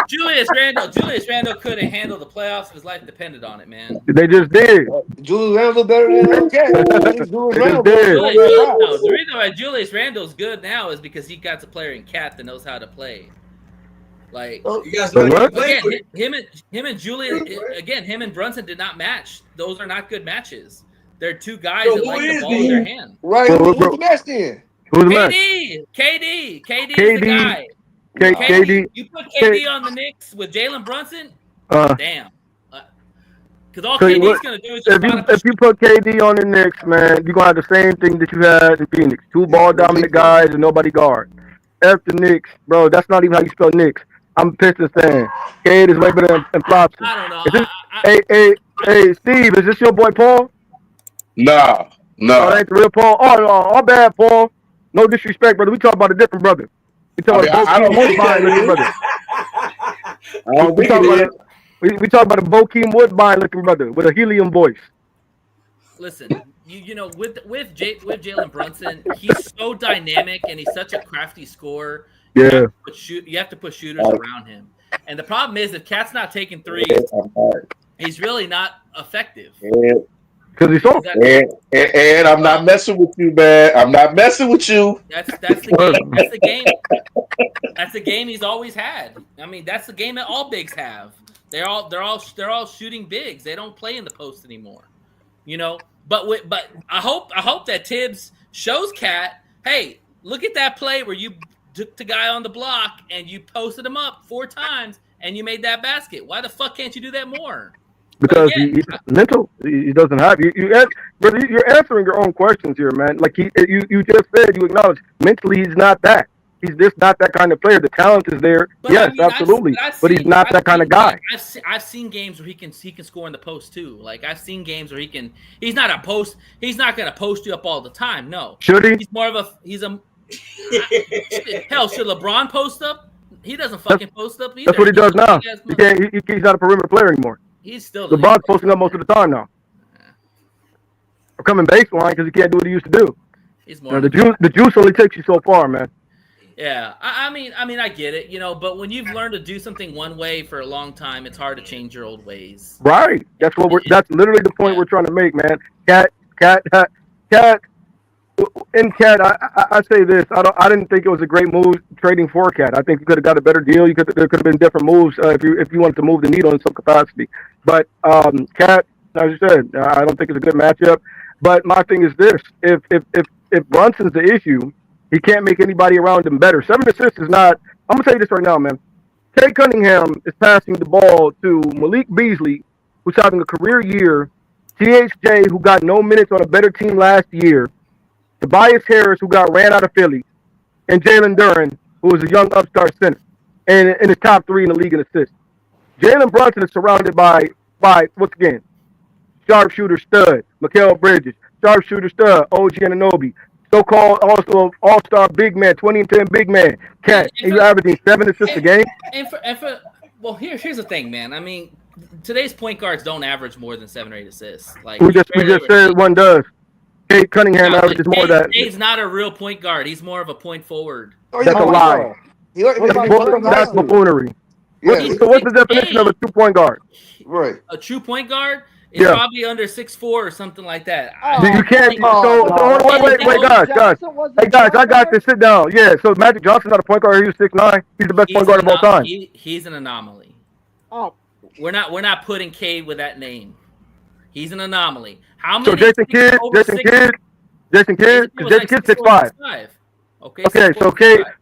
Julius Randle couldn't handle the playoffs if his life depended on it, man. They just did. Julius Randle look better than Cat. The reason why Julius Randle's good now is because he got a player in Cat that knows how to play. Like you guys know again, him and Julius again, him and Brunson did not match. Those are not good matches. They're two guys that like the ball in their hand. Right? Who's the match then? Who's the match? KD is the guy. KD. You put KD on the Knicks with Jalen Brunson. Damn. Because all KD's gonna do is just if you put KD on the Knicks, man, you're gonna have the same thing that you had in Phoenix. Two ball dominant guys and nobody guard. F the Knicks, bro. That's not even how you spell Knicks. I'm a Pistons fan. Cade is way better than Flopson. I don't know. Hey, Steve, is this your boy Paul? No. Oh, that ain't the real Paul. Oh, bad, Paul. No disrespect, brother. We talk about a different brother. We talk about both brother. We talk about a Bokeem Woodbine looking brother with a helium voice. Listen, you know, with Jalen Brunson, he's so dynamic and he's such a crafty scorer. Yeah. You have to put shooters around him. And the problem is, if Cat's not taking threes, he's really not effective. Because he's soft. And I'm not messing with you, man. I'm not messing with you. That's the game. That's the game. That's the game he's always had. I mean, that's the game that all bigs have. They're all shooting bigs. They don't play in the post anymore. You know, but I hope that Tibbs shows Cat, hey, look at that play where you took the guy on the block and you posted him up 4 times and you made that basket. Why the fuck can't you do that more? Because he's mental. He doesn't have you're answering your own questions here, man. Like you just said, you acknowledge mentally he's not that. He's just not that kind of player. The talent is there, but yes, I mean, absolutely. But he's not that kind of guy. I've seen games where he can score in the post too. Like I've seen games where he's not going to post you up all the time. No, should he? He's more of a hell. Should LeBron post up? He doesn't fucking post up either. That's what he does now. He's not a perimeter player anymore. He's still LeBron's posting up most of the time now. Or coming baseline because he can't do what he used to do. He's more. The juice only takes you so far, man. Yeah, I mean, I get it, you know, but when you've learned to do something one way for a long time, it's hard to change your old ways. Right. That's that's literally the point we're trying to make, man. Cat. In Cat, I say this. I didn't think it was a great move trading for Cat. I think you could have got a better deal. There could have been different moves if you wanted to move the needle in some capacity. But Cat, as you said, I don't think it's a good matchup. But my thing is this: if Brunson's the issue, he can't make anybody around him better. 7 assists is not. I'm gonna tell you this right now, man. Cade Cunningham is passing the ball to Malik Beasley, who's having a career year. THJ, who got no minutes on a better team last year. Tobias Harris, who got ran out of Philly, and Jalen Duren, who was a young upstart center, and in the top 3 in the league in assists. Jalen Brunson is surrounded by once again, sharpshooter stud, Mikal Bridges, sharpshooter stud, OG Anunoby, so-called also all-star big man, 20 and 10 big man, Cat, and you're averaging 7 assists a game. Well, here's the thing, man. I mean, today's point guards don't average more than 7 or 8 assists. Like we just said one does. Cade Cunningham averages more than that. Cade's not a real point guard. He's more of a point forward. That's a lie. That's buffoonery. Yeah. So what's the definition of a 2-point guard? Right. A true point guard is probably under 6'4" or something like that. You can't. Wait, guys. Hey, guys, I got to sit down. Yeah. So Magic Johnson's not a point guard. He was 6'9". He's the best point guard of all time. He's an anomaly. Oh. We're not putting Cade with that name. He's an anomaly. How many? So Jason Kidd, because Jason Kidd's 6'5". Okay.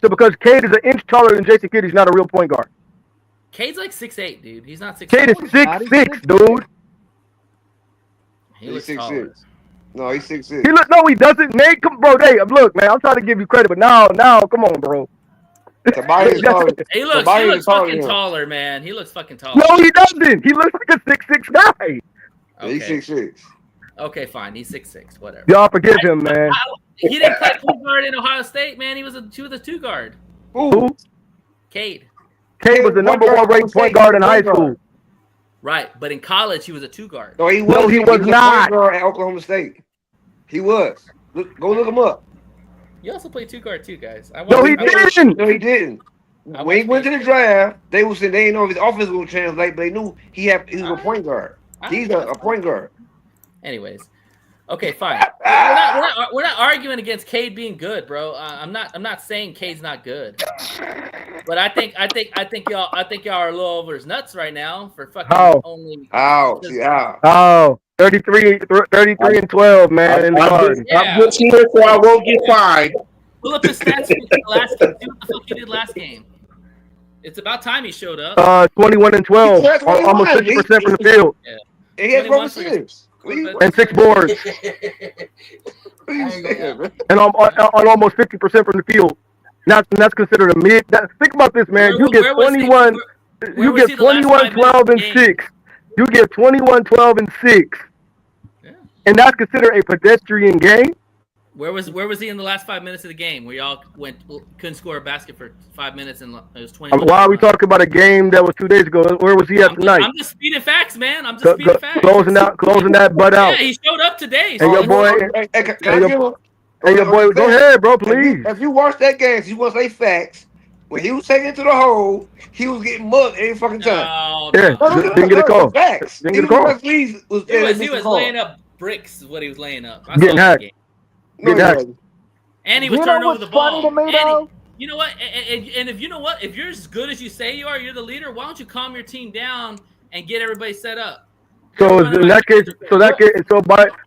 So because Cade is an inch taller than Jason Kidd, he's not a real point guard. Cade's like 6'8", dude. He's not 6'8". Cade is 6'6", dude. He looks 6'6". No, he's 6'6". No, he doesn't. Nate, bro. Hey, look, man. I'm trying to give you credit, but now, come on, bro. He looks fucking taller, man. He looks fucking taller. No, he doesn't. He looks like a 6'6" guy. Okay. He's 6'6". Okay, fine. He's 6'6". Whatever. Y'all forgive him, man. He didn't play point guard in Ohio State, man. He was a 2 guard. Who? Cade. Cade was the number 1 ranked point guard in high school. Right, but in college he was a 2 guard. No, he was not. At Oklahoma State. He was. Go look him up. You also played 2 guard too, guys. No, he didn't. No, he didn't. When he went to the draft, they were saying they didn't know if his offense would translate, but they knew he was a point guard. He's a point guard. Anyways, okay, fine. We're not arguing against Cade being good, bro. I'm not saying Cade's not good, but I think y'all are a little over his nuts right now for fucking only. Oh, 33 and 12, man. In the garden. I'm just here so I won't get fined. Pull up his stats from the last game. See what the fuck he did last game. It's about time he showed up. 21 and 12, almost 50% from the field. Yeah. And he had 4 assists. And 6 boards. And on almost 50% from the field. And that's considered a mid. Think about this, man. You get 21, 12, and 6. You get 21, 12, and 6. Yeah. And that's considered a pedestrian game. Where was he in the last 5 minutes of the game? Where y'all couldn't score a basket for 5 minutes and it was 20. Why are we talking about a game that was 2 days ago? Where was he at tonight? I'm just speeding facts, man. I'm just speeding facts. Closing that butt out. Yeah, he showed up today. And your boy, your boy, go ahead, bro, please. If you watch that game, you want to say facts. When he was taken into the hole, he was getting mugged every fucking time. Didn't get a call. Facts. Didn't get a call. He was laying up bricks. Is what he was laying up. Getting hacked. And he was turning over the ball. Funny to me, though? You know what? And if you know what, if you're as good as you say you are, you're the leader. Why don't you calm your team down and get everybody set up? So in that case,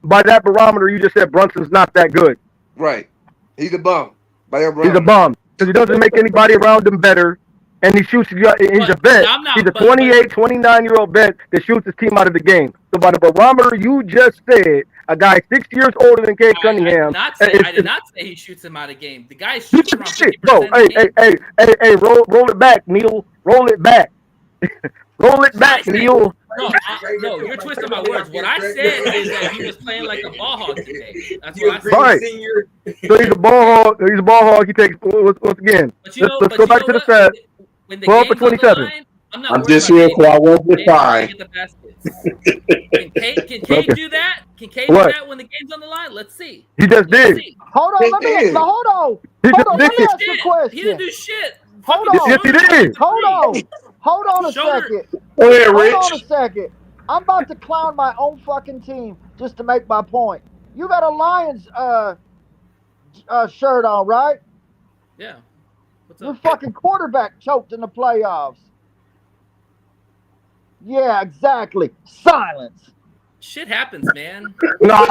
by that barometer, you just said Brunson's not that good. Right. He's a bum. He's a bum because he doesn't make anybody around him better, and he shoots. He's a vet. He's a 28, 29-year-old vet that shoots his team out of the game. So by the barometer you just said, a guy 6 years older than Cade Cunningham. I did not say he shoots him out of game. The guy shoots around 50%. Bro, hey, roll it back, Neil. Roll it back. Roll it back, Neil. No, you're twisting my words. What I said is that he was playing like a ball hog today. That's what I said. Right. So he's a ball hog. He's a ball hog. He takes once again. Let's go back to the stats. When the 12 for 27. I'm just here for I won't be fine. Can Cade do that? Can Cade do that when the game's on the line? Let's see. He just did. Hold on, let me ask you a question. He didn't do shit. Hold on. Yes, he did. Hold on a second. Go ahead, Hold Rich. on a second. I'm about to clown my own fucking team just to make my point. You got a Lions shirt on, right? Yeah. What's Your up? fucking quarterback choked in the playoffs. Yeah, exactly. Silence. Shit happens, man. No.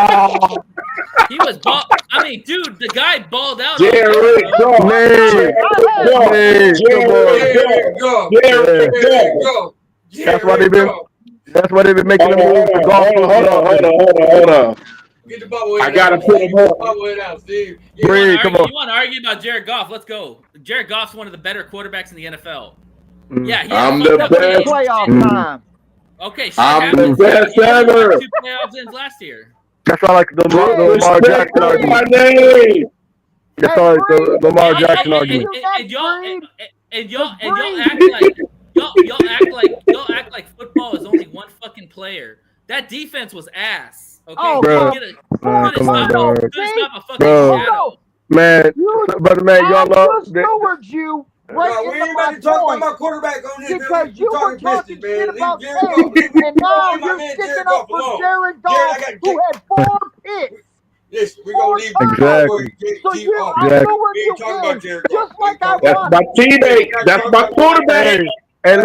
He was dude, the guy balled out. Jared, go. That's why they've been making them move to golf. Hold on. Get the bubble. I gotta put him up. Steve. You want to argue about Jared Goff? Let's go. Jared Goff's one of the better quarterbacks in the NFL. Yeah, I'm the best. Playoff time. Okay, I'm the best ever. 2 playoffs ends last year. That's why I like the Lamar Jackson argument. My name. That's why the Lamar Jackson argument. And y'all act like football is only one fucking player. That defense was ass. Okay, bro. Come on, dog. Stop a fucking shadow. Man, brother, man, y'all I love just lowered you right we into ain't my about to talk point about my quarterback on this. because you were talking shit about Jared Cade, Goff. and now you're sticking up for Jared Goff, who had 4 picks. Listen, we're going to leave Exactly. So I lowered you in, just like I That's wanted. my teammate. That's my quarterback. Hey,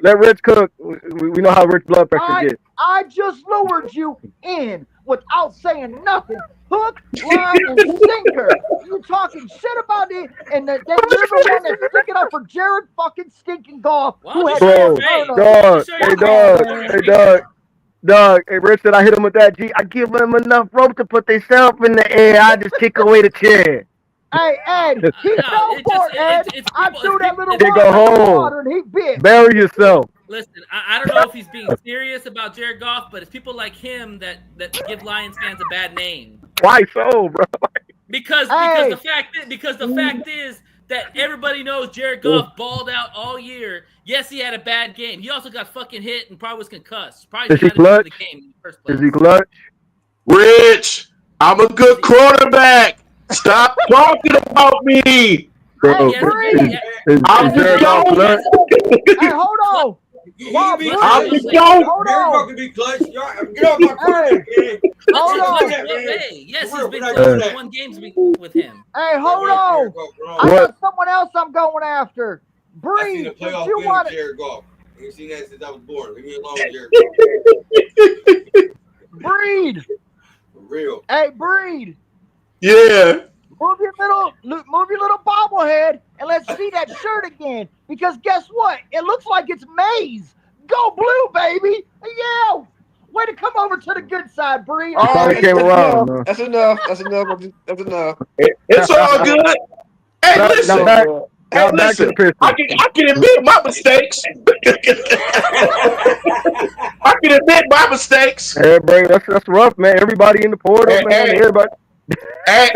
let Rich cook. We know how Rich blood pressure gets. I just lured you in without saying nothing. Hook, line, and sinker. You talking shit about it, and then you're the one that's sticking up for Jared fucking stinking Goff. Who had Bro, Dog. Dog, hey, Rich said I hit him with that G. I give them enough rope to put themselves in the air. I just kick away the chair. Hey, Ed, he fell for it, Ed. I threw that little They go home. water and he bit. Bury yourself. Listen, I don't know if he's being serious about Jared Goff, but it's people like him that give Lions fans a bad name. Why so, bro? Because the fact is that everybody knows Jared Goff balled out all year. Yes, he had a bad game. He also got fucking hit and probably was concussed. Probably Is he should have clutch? the game in the first place. Is he clutch? Rich, I'm a good quarterback. Stop talking about me. Bro, I'm the clutch? Hey, hold on. I'm the Hold Jared Goff on. can be clutch. Get off my quarterback, man. Hold on. Yes, he's been close to 1 game with him. Hey, hold on. I got someone else I'm going after. I seen Breed, the if playoff you win want with it. Jared Goff. I ain't seen that since I was born. Leave me alone, Jared Goff. Breed. For real. Hey, Breed. Yeah. Move your little bobblehead and let's see that shirt again. Because guess what? It looks like it's maize. Go blue, baby. Yeah. Way to come over to the good side, Breed. Came around. Man. That's enough. That's enough. It's all good. Hey, listen. Back to the Pistons. I can admit my mistakes. I can admit my mistakes. Hey, bro, that's rough, man. Everybody in the portal, man. Everybody. Hey,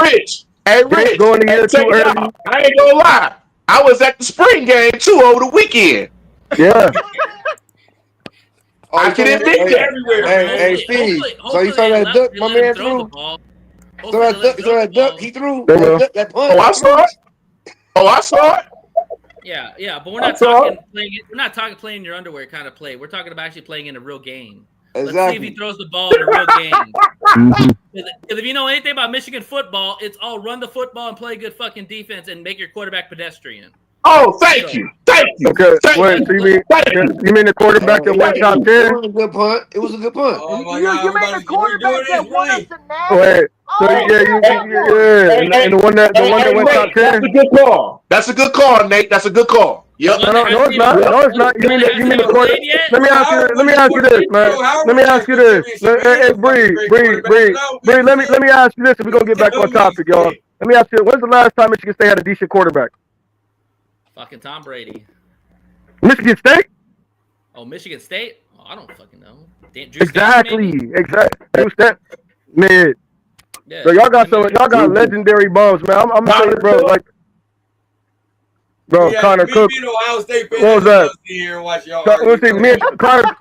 Rich. Hey, Rich. Going to year Check too it early. out. I ain't gonna lie. I was at the spring game too over the weekend. Yeah. I can admit that. everywhere. Hey, Steve. So you saw that duck my man threw? So that duck he threw? That punt? Oh, I saw it. I saw it. Yeah, but we're not talking playing. We're not talking playing in your underwear kind of play. We're talking about actually playing in a real game. Exactly. Let's see if he throws the ball in a real game. Because if you know anything about Michigan football, it's all run the football and play good fucking defense and make your quarterback pedestrian. Oh, thank you. Okay, wait. So you mean the quarterback that went top 10? It was a good punt. It was a good punt. Oh my You God, mean the quarterback that won us the Wait. So national? and the one that went top 10. That's a good call. That's a good call, Nate. That's a good call. Yep. No, it's not. No, it's not. You mean the quarterback? Let me ask you this, man. Let me ask you this. Hey, Bree. Let me ask you this. If we're gonna get back on topic, y'all. Let me ask you. When's the last time Michigan State had a decent quarterback? Fucking Tom Brady. Michigan State? Oh, Michigan State? Oh, I don't fucking know. Exactly. Drew Stanton. Man. Yeah. So y'all got legendary bums, man. I'm telling you, bro. Like, bro, Connor Cook. Ohio State What was that? Here and watch y'all. Let's see, me and Connor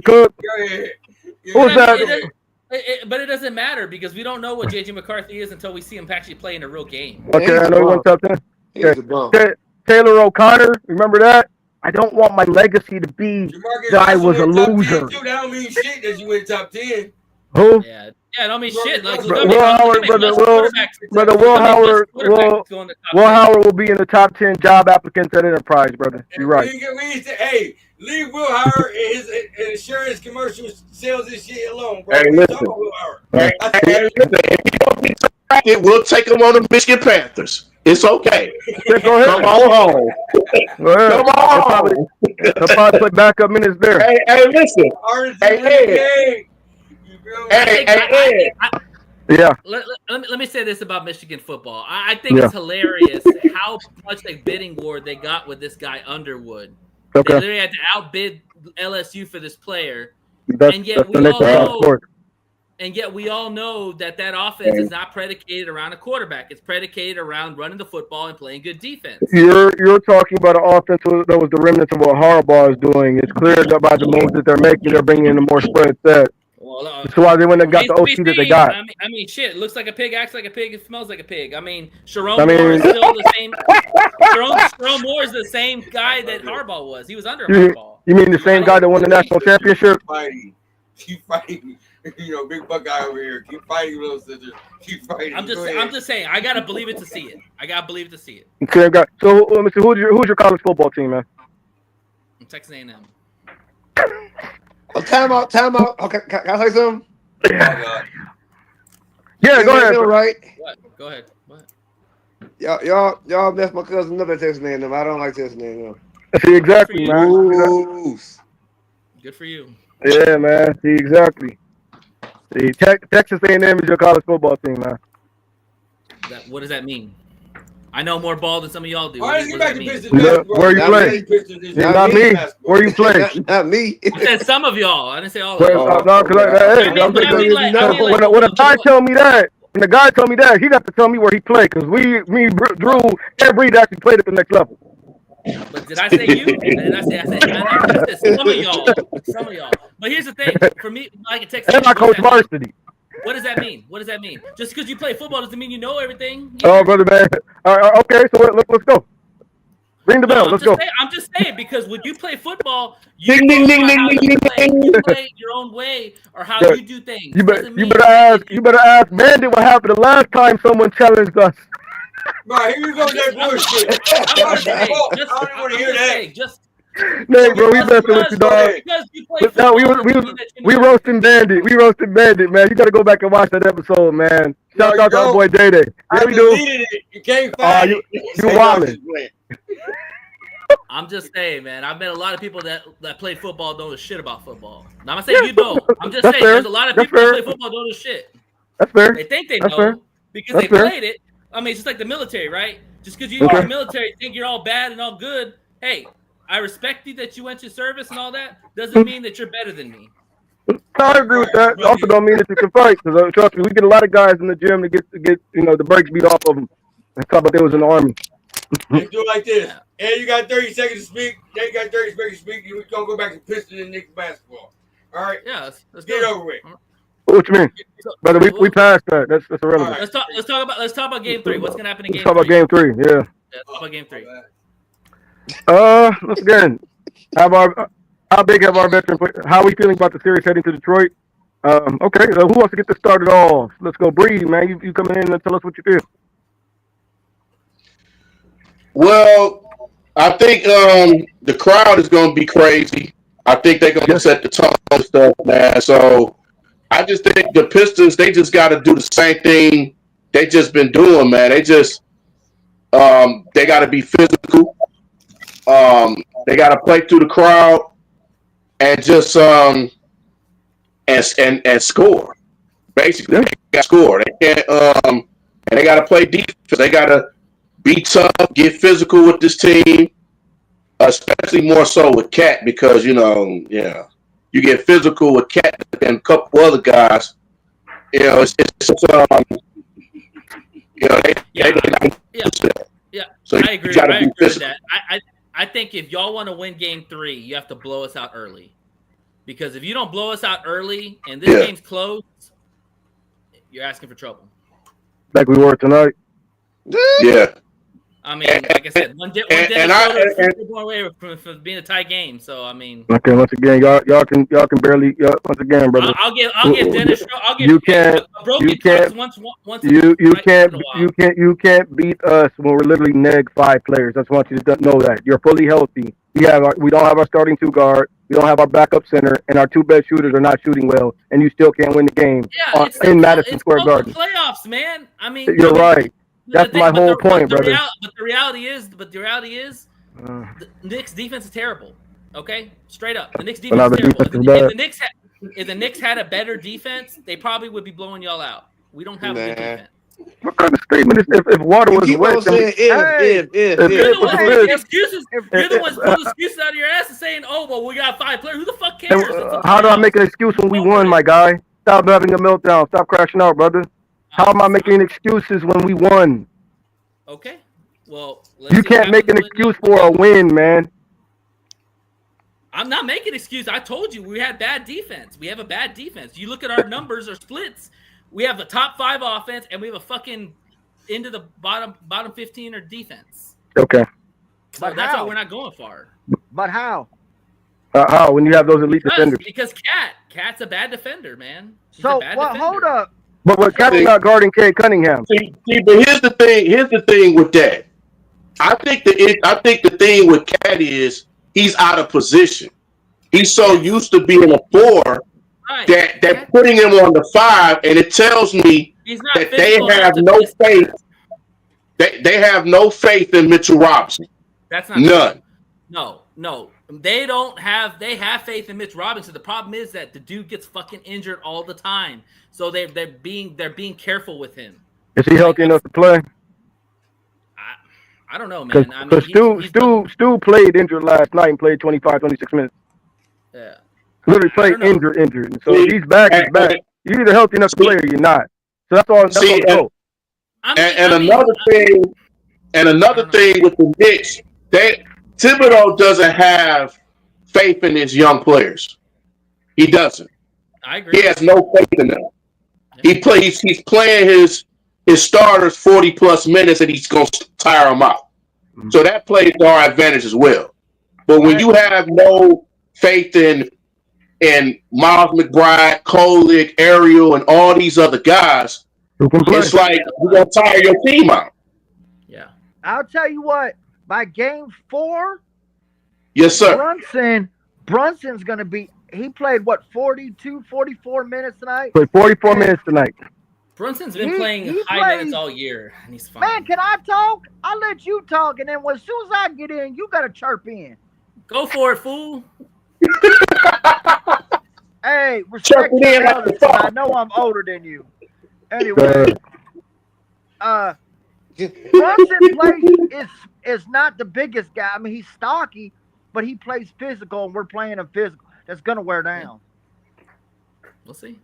Cook. Who was that? But it doesn't matter because we don't know what J.J. McCarthy is until we see him actually play in a real game. Okay, I know he went top 10. Okay. Taylor O'Connor, remember that? I don't want my legacy to be that I was a loser. That don't mean shit that you went top 10. Who? Yeah, I don't mean shit. Like, Will Howard will be in the top 10 job applicants at Enterprise, brother. You're right. Hey, leave Will Howard and his insurance commercial sales this shit alone, bro. Hey, listen. Hey, listen. If you don't get drafted, we'll take him on the Michigan Panthers. It's okay. Go ahead. Come on home. Come on home. They'll probably put backup minutes there. Hey, listen. Hey. Yeah. Let me say this about Michigan football. I think it's hilarious how much like bidding war they got with this guy Underwood. Okay. They literally had to outbid LSU for this player, and yet we all know that offense is not predicated around a quarterback. It's predicated around running the football and playing good defense. You're talking about an offense that was the remnants of what Harbaugh is doing. It's clear that by the moves that they're making, they're bringing in a more spread set. Well, that's why they went and got the OC that they got. I mean, shit. Looks like a pig, acts like a pig, it smells like a pig. I mean, Sharon Moore is still the same. Sharon Moore is the same guy that Harbaugh was. He was under Harbaugh. You mean the same guy that won the national championship? Keep fighting. Big Buckeye over here. Keep fighting, little sister. Keep fighting. I'm just saying. I gotta believe it to see it. Same guy. So let me see. Who's your college football team, man? Texas A&M. Oh, time out. Okay, can I say something? Yeah, go ahead. Right? What? Go ahead. What? Y'all messed my cousin up at Texas A&M. I don't like Texas A&M. See, exactly, man. Ooh. Good for you. Yeah, man. See, exactly. See, Texas A&M is your college football team, man. What does that mean? I know more ball than some of y'all do. All right, let's get back to Pistons. Where you play? Not me. Where you play? Not me. I said some of y'all. I didn't say all of y'all. When a guy tell me that, he got to tell me where he played because Drew and Breed actually played at the next level. But did I say you? I said some of y'all. But here's the thing. For me, like in Texas, and I coach varsity. What does that mean? Just because you play football doesn't mean you know everything. Oh, brother, man. All right, okay, so let's go. Ring the bell. Let's go. I'm just saying because when you play football, you play your own way or how you do things. You better ask Bandit what happened the last time someone challenged us. Right, here you go with that bullshit. I don't want to hear that. No, bro, we messing with you, dog. We roasting Bandit. Man. You got to go back and watch that episode, man. Shout out to our boy Day-Day. Yeah, we do. You can't find it. You wildin'. I'm just saying, man. I've met a lot of people that play football don't know shit about football. Now, I'm not saying you don't. I'm just saying there's a lot of people that play football don't know shit. That's fair. They think they know because they played it. I mean, it's just like the military, right? Just because you're in the military, think you're all bad and all good. Hey, I respect you that you went to service and all that. Doesn't mean that you're better than me. I agree with that. It also don't mean that you can fight. Because trust me, we get a lot of guys in the gym to get the brakes beat off of them. Let's talk about they was in the army. Let's do it like this. And you got 30 seconds to speak. Then you got 30 seconds to speak. We're going to go back to Pistons and Knicks basketball. All right? Yeah, let's get it over with. What you mean? Brother, we passed that. That's irrelevant. Right. Let's talk about game 3. What's gonna happen in game 3? Let's talk about game 3, yeah. Let's talk about game 3. Once again, how big have our veterans? How are we feeling about the series heading to Detroit? Okay, so who wants to get this started off? Let's go, Bree, man. You coming in and tell us what you feel. Well, I think the crowd is going to be crazy. I think they're going to set the tone and stuff, man. So I just think the Pistons, they just got to do the same thing they just been doing, man. They just they got to be physical. They got to play through the crowd and just and score. Basically, they got to score. They can't and they got to play defense. They got to be tough, get physical with this team, especially more so with Cat because you get physical with Cat and a couple other guys. Yeah. So I agree with that. I think if y'all want to win game 3, you have to blow us out early. Because if you don't blow us out early and this game's close, you're asking for trouble. Like we were tonight. Yeah. I mean, like I said, one day away from being a tie game. So I mean, okay. Once again, y'all can barely. Once again, brother. I'll give Dennis. You can't beat us when we're literally neg 5 players. I just want you to know that you're fully healthy. We don't have our starting 2 guard. We don't have our backup center, and our 2 best shooters are not shooting well, and you still can't win the game in Madison Square Garden. Playoffs, man. I mean, you're right. That's my whole point, brother. But the reality is, the Knicks defense is terrible. Okay, straight up, the Knicks defense is terrible. If the Knicks had a better defense, they probably would be blowing y'all out. We don't have a good defense. What kind of statement is if water was wet? You're the ones pulling excuses out of your ass and saying, "Oh, well, we got 5 players." Who the fuck cares? How do I make an excuse when we won, my guy? Stop having a meltdown. Stop crashing out, brother. How am I making excuses when we won? Okay, well, you can't make an excuse for a win, man. I'm not making an excuse. I told you we had bad defense. We have a bad defense. You look at our numbers or splits. We have the top 5 offense, and we have a fucking into the bottom 15 or defense. Okay, so that's why we're not going far. But how? How when you have those elite defenders? Because Cat's a bad defender, man. Hold up. But Cat's not guarding Cade Cunningham. See, but here's the thing. Here's the thing with that. I think the thing with Cat is he's out of position. He's so used to being a 4 that they're putting him on the 5, and it tells me that they have no faith. They have no faith in Mitchell Robinson. That's not none. True. No. They don't have. They have faith in Mitch Robinson. The problem is that the dude gets fucking injured all the time. So they're being careful with him. Is he healthy enough to play? I don't know, man. I mean, Stu played injured last night and played 25, 26 minutes. Yeah. Literally played injured. So if he's back, he's back. You're either healthy enough to play or you're not. So that's all. Another thing with the Knicks, Thibodeau doesn't have faith in his young players. He doesn't. I agree. He has no faith in them. He's playing his starters 40+ minutes, and he's going to tire them out. Mm-hmm. So that plays to our advantage as well. But when you have no faith in Miles McBride, Kolick, Ariel, and all these other guys, it's like you're going to tire your team out. Yeah. I'll tell you what. By game 4, yes, sir. Brunson's going to be. He played 42, 44 minutes tonight. Played 44 minutes tonight. Brunson's been playing high minutes all year, and he's fine. Man, can I talk? I'll let you talk, and then as soon as I get in, you got to chirp in. Go for it, fool. Hey, respect your elders. I know I'm older than you. Anyway, Brunson is not the biggest guy. I mean, he's stocky, but he plays physical, and we're playing him physical. That's gonna wear down. We'll see.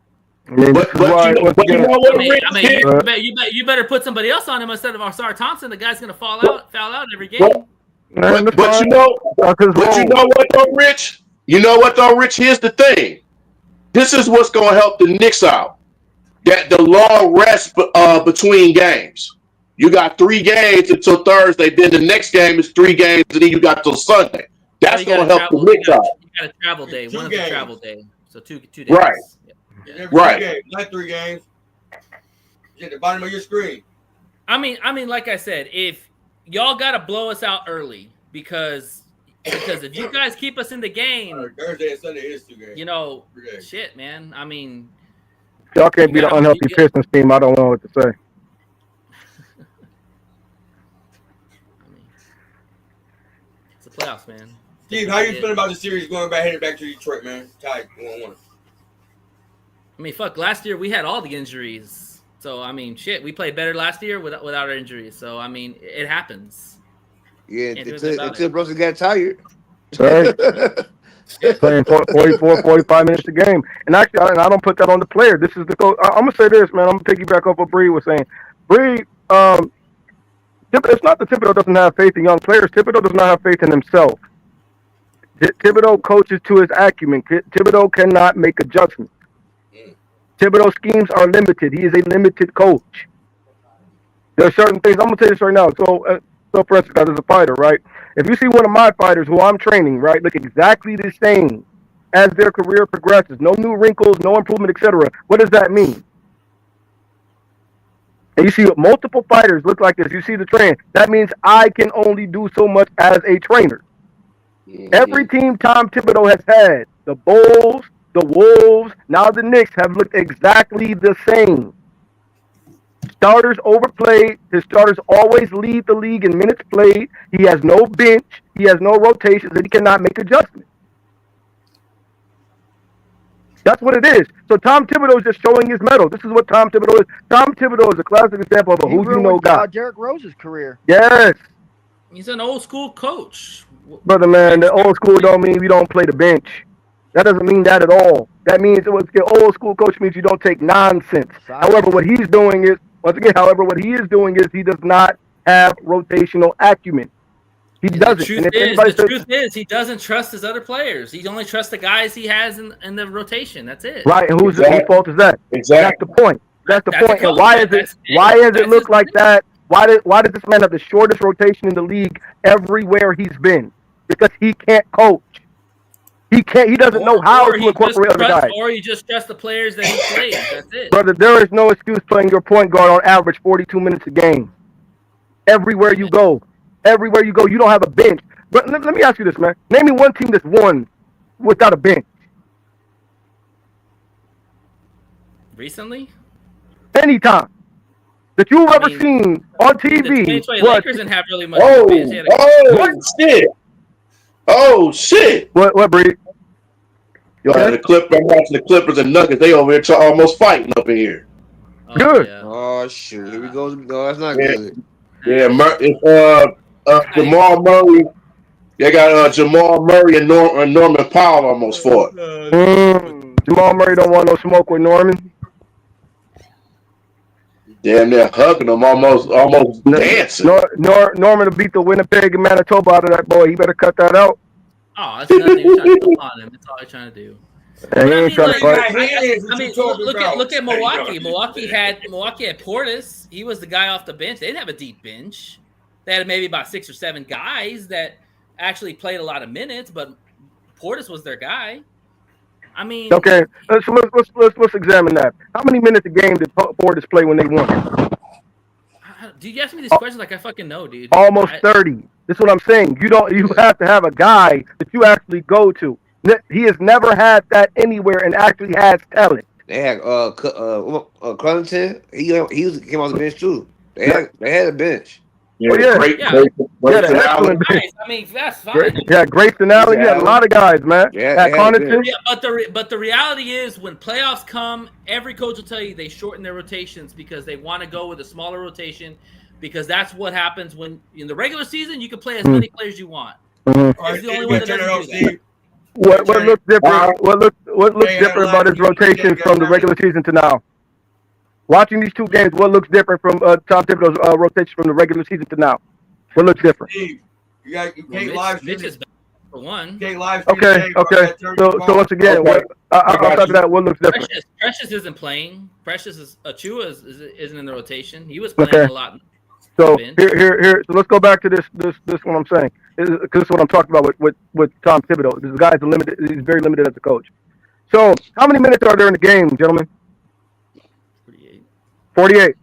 I mean, But this is why, once you again, know what, Rich? You better put somebody else on him instead of Arsar Thompson. The guy's gonna foul out every game. man, that's But fine. you know, That's his but you role. know what though, Rich? You know what though, Rich? Here's the thing. This is what's going to help the Knicks out. That the long rest between games. You got 3 games until Thursday. Then the next game is 3 games, and then you got till Sunday. That's going to help the Knicks out. You got a travel day. One of the travel day. So two days. Right. Yeah. Right. 2 games, not 3 games. At the bottom of your screen. I mean, like I said, if y'all got to blow us out early because if you guys keep us in the game, Thursday and Sunday is 2 games. you know, shit, man. I mean, Y'all can't be the unhealthy Pistons team. I don't know what to say. It's the playoffs, man. Steve, how you feeling about the series heading back to Detroit, man? Tied 1-1. I mean, fuck. Last year we had all the injuries, so I mean, shit. We played better last year without our injuries. So I mean, it happens. Yeah, until Brunson got tired. Right. Playing 44, 45 minutes a game. And actually, I don't put that on the player. This is the coach. I'm going to say this, man. I'm going to piggyback off what Bree was saying. Bree, it's not that Thibodeau doesn't have faith in young players. Thibodeau does not have faith in himself. Thibodeau coaches to his acumen. Thibodeau cannot make adjustments. Thibodeau's schemes are limited. He is a limited coach. There are certain things. I'm going to tell you this right now. So for instance, as a fighter, right? If you see one of my fighters who I'm training, right, look exactly the same as their career progresses, no new wrinkles, no improvement, etc., what does that mean? And you see multiple fighters look like this. You see the trend. That means I can only do so much as a trainer. Mm-hmm. Every team Tom Thibodeau has had, the Bulls, the Wolves, now the Knicks, have looked exactly the same. Starters overplayed. His starters always lead the league in minutes played. He has no bench. He has no rotations, and he cannot make adjustments. That's what it is. So Tom Thibodeau is just showing his mettle. This is what Tom Thibodeau is. Tom Thibodeau is a classic example of a who you know guy. Derrick Rose's career. Yes. He's an old school coach. Brother, man, the old school don't mean we don't play the bench. That doesn't mean that at all. That means the old school coach means you don't take nonsense. However, what he's doing is, once again, he does not have rotational acumen. He doesn't. The truth is, he doesn't trust his other players. He only trusts the guys he has in the rotation. That's it. Right. And whose fault is that? Exactly. That's the point. That's the point. And why does it look like that? Why does this man have the shortest rotation in the league everywhere he's been? Because he can't coach. He doesn't know how to incorporate other guys. Or you just trust the players that he plays. That's it. Brother, there is no excuse playing your point guard on average 42 minutes a game. Everywhere you go, you don't have a bench. But let me ask you this, man. Name me one team that's won without a bench. Recently? Anytime. That you've ever seen on TV. The Lakers didn't have really much bench. Shit. Oh, shit. What, Bree? I'm watching the Clippers and Nuggets. They over here almost fighting up in here. Good. Yeah. Oh, shoot. Here we go. No, that's not good. Yeah, Jamal Murray. They got Jamal Murray and Norman Powell almost fought. Jamal Murray don't want no smoke with Norman. Damn, they're hugging him, almost dancing. Norman will beat the Winnipeg and Manitoba out of that boy. He better cut that out. Oh, that's nothing. He's trying to come on him. That's all he's trying to do. Look at Milwaukee. Milwaukee had Portis. He was the guy off the bench. They didn't have a deep bench. They had maybe about 6 or 7 guys that actually played a lot of minutes, but Portis was their guy. I mean, okay. So let's examine that. How many minutes a game did Portis play when they won? Do you ask me these questions like I fucking know, dude? Almost 30. That's what I'm saying. You have to have a guy that you actually go to. He has never had that anywhere and actually has talent. They had Connaughton. He came off the bench too. They had a bench. Great excellent bench. I mean, that's fine. Grayson Allen. You had a lot of guys, man. Connaughton. But the reality is, when playoffs come, every coach will tell you they shorten their rotations because they want to go with a smaller rotation, because that's what happens when in the regular season you can play as many players you want. All right, the only one that doesn't do that. What looks different? What looks Jay had different a about lot his of people rotation that got from the nothing. regular season to now? Watching these two games, what looks different from Tom Thibodeau's rotation from the regular season to now? What looks different? Steve, you can't Well, live Mitch stream is better for one. You can't live stream the Okay, game, bro. okay. That turn So the ball. once again, Okay. outside of that, what looks different? Precious isn't playing. Precious is Achua isn't in the rotation. He was playing Okay. a lot. So bench. here. So let's go back to this. What I'm saying, because this is what I'm talking about with Tom Thibodeau. This guy's limited. He's very limited as a coach. So how many minutes are there in the game, gentlemen? 48.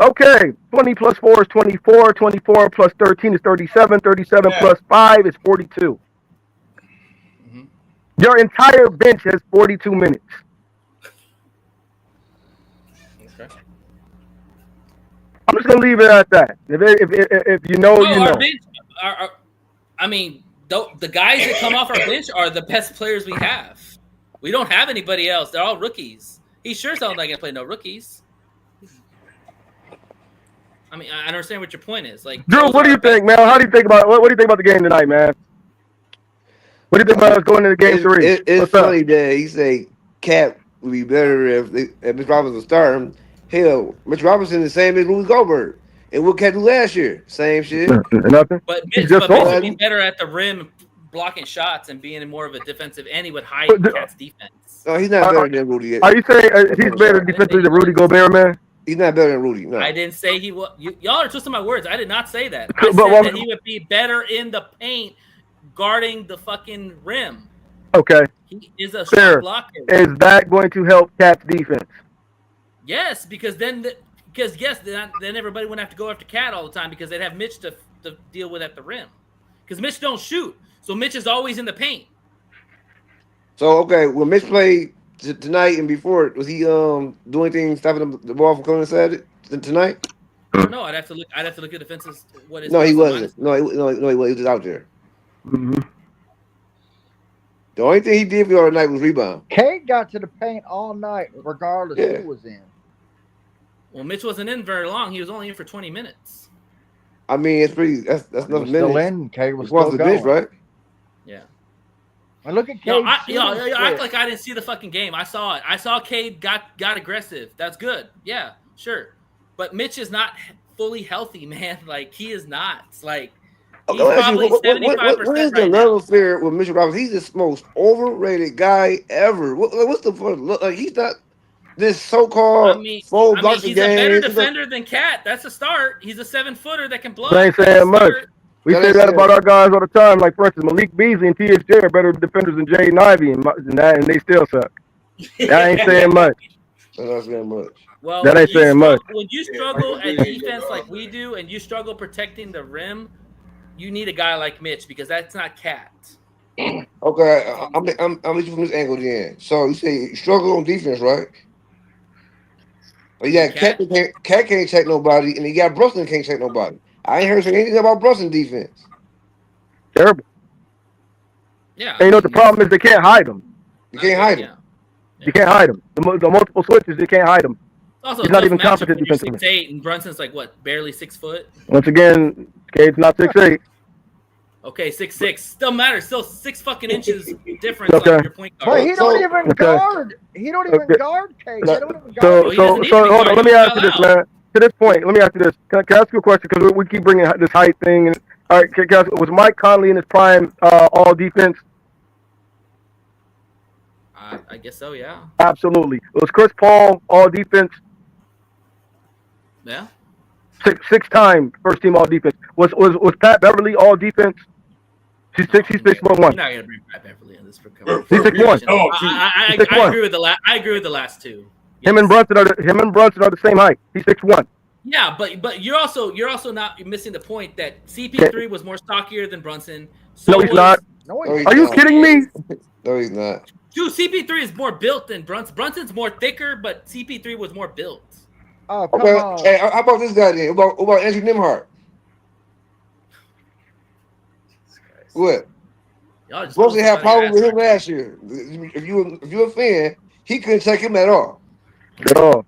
Okay, 20 plus 4 is 24. 24 plus 13 is 37. 37 plus 5 is 42. Mm-hmm. Your entire bench has 42 minutes. Okay. I'm just gonna leave it at that. If you know, you know. Our bench, I mean, the guys that come off our bench are the best players we have. We don't have anybody else. They're all rookies. He sure sounds like gonna play no rookies. I mean, I understand what your point is. Like, Drew, what do you think, man? How do you think about what do you think about the game tonight, man? What do you think about us going into game 3? It's funny that he say Cap would be better if Mitch Robinson was starting. Hell, Mitch Robinson is the same as Louis Goldberg. And what Cat do last year? Same shit. Nothing. But Mitch would be better at the rim, blocking shots and being more of a defensive end. He would hide Cat's defense. No, he's not better than Rudy. Are you saying he's better defensively than Rudy Gobert, man? He's not better than Rudy. No. I didn't say he was. Y'all are twisting my words. I did not say that. I But said that he would be better in the paint, guarding the fucking rim. Okay. He is a Fair. shot blocker. Is that going to help Cat's defense? Yes, because then everybody wouldn't have to go after Cat all the time because they'd have Mitch to deal with at the rim. Because Mitch don't shoot, so Mitch is always in the paint. So okay, when Mitch played tonight and before, was he doing anything stopping the ball from coming inside it tonight? No, I'd have to look at defenses. What is? No, he wasn't. No, he wasn't. He was just out there. Mm-hmm. The only thing he did for the other night was rebound. Cade got to the paint all night, regardless who was in. Well, Mitch wasn't in very long. He was only in for 20 minutes. I mean, it's pretty. That's enough minutes. Still in. Cade was As still the going. bench, right? Yeah. And look at Cade. I act like I didn't see the fucking game. I saw it. I saw Cade got aggressive. That's good. Yeah, sure. But Mitch is not fully healthy, man. Like, he is not. Like, he's probably 75% what is the right level now. fair with Mitchell Robinson? He's the most overrated guy ever. What's the point? Like, he's not this so-called full blocks he's game. a better defender than Cat. That's a start. He's a 7-footer that can block. I ain't saying much. We say that about our guys all the time. Like, for instance, Malik Beasley and TSJ are better defenders than Jaden Ivey, and they still suck. That ain't saying much. That's not saying much. Well, that ain't saying much. When you struggle at defense like we do, and you struggle protecting the rim, you need a guy like Mitch because that's not Cat. Okay, I'm with you from this angle then. So you say you struggle on defense, right? But yeah, Cat can't check nobody, and you got Brunson can't check nobody. I ain't heard anything about Brunson defense. Terrible. Yeah. And you know what the problem is? They can't hide them. You can't hide him. Yeah. You can't hide him. The multiple switches, they can't hide him. Also, he's not even competent defensively. 6'8", and Brunson's like what? Barely 6 foot. Once again, Cade's not 6'8". Okay, 6'6". Still matters. Still 6 fucking inches difference Okay. on your point guard. But he don't even guard. He don't even guard Cade. They don't even guard. So hold on. Let me ask you this, man. To this point, let me ask you this. Can I ask you a question? Because we keep bringing this height thing. And, all right, was Mike Conley in his prime all defense? I guess so, yeah. Absolutely. Was Chris Paul all defense? Yeah. Six-time first team all defense. Was Pat Beverly all defense? He's 6'1". You're not gonna bring Pat Beverly in this for He's 6'1". I agree with the last two. Yes. Him and Brunson are the same height. He's 6'1". Yeah, but you're also not missing the point that CP3 was more stockier than Brunson. So No, he's not. No, Are you kidding me? No, he's not. Dude, CP3 is more built than Brunson. Brunson's more thicker, but CP3 was more built. Oh, come Okay, on. hey, how about this guy then? What about Andrew Nimhart? What? Brunson had problems with him last year. If you're a fan, he couldn't check him at all. At all.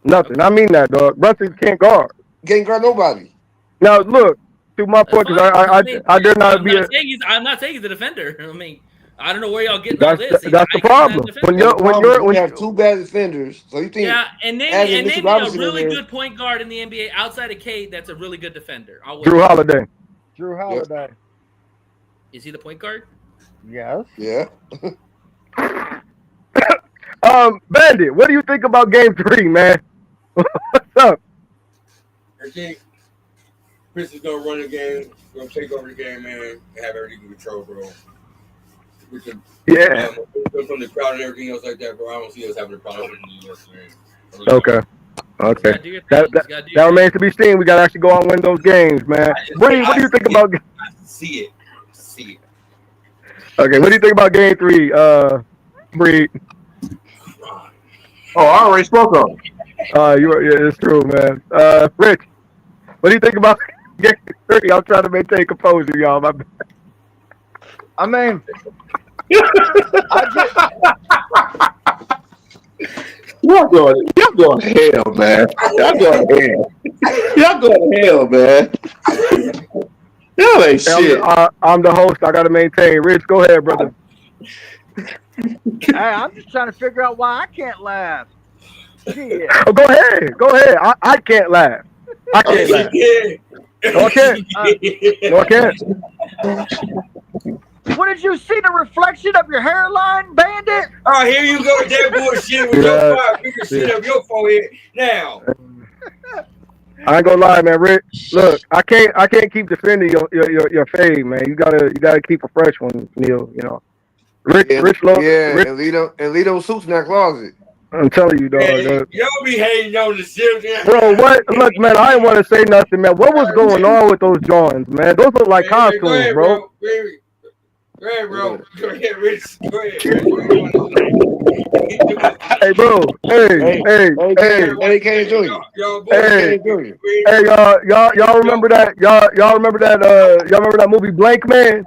Nothing. I mean that, dog. Brunson can't guard. Can't guard nobody. Now, look, to my point, because I dare not be I'm not saying he's a defender. I mean, I don't know where y'all getting all That's this. that's the problem. When you have two bad defenders, so you think and name adding me Mitchell a Robinson in really there- good point guard in the NBA outside of Cade that's a really good defender. I'll wait. Drew Holiday. Drew Holiday. Is he the point guard? Yes. Yeah. Bandit, what do you think about Game 3, man? What's up? I think Pistons gonna run the game, gonna take over the game, man, and have everything in control, bro. With the, Yeah. from the crowd and everything else like that, bro. I don't see us having a problem with the New York, man. I really Okay. don't. Okay. That remains to be seen. We got to actually go out and win those games, man. Bree, what do you think about? I see it. See it. Okay, what do you think about Game 3, Bree? Oh, I already spoke on it. Yeah, it's true, man. Rich, what do you think about Game 3? I'm trying to maintain composure, y'all. My bad. I mean, Y'all going to hell, man. Y'all going to hell. Y'all going to hell, man. Y'all ain't shit. I'm the host. I got to maintain. Rich, go ahead, brother. hey, I'm just trying to figure out why I can't laugh. Shit. Oh, go ahead. Go ahead. I can't laugh. I can't laugh. No, I can't. No, I can't. What did you see? The reflection of your hairline, Bandit? Oh, here you go with that bullshit with your 5 finger shit up your forehead. Now, I ain't gonna lie, man. Rich, look, I can't keep defending your fade, man. You gotta keep a fresh one, Neil. You know, Rich, and leave those suits in that closet. I'm telling you, dog. man, y'all be hating on the shit. Bro, what? Look, man, I didn't want to say nothing, man. What was going on with those drawings, man? Those look like costumes, go ahead, bro. Go ahead, bro. Go ahead, Rich. Go ahead. Hey, bro. Hey, Hey, can't do you. Hey, y'all remember that? Y'all remember that? Y'all remember that movie Blank Man?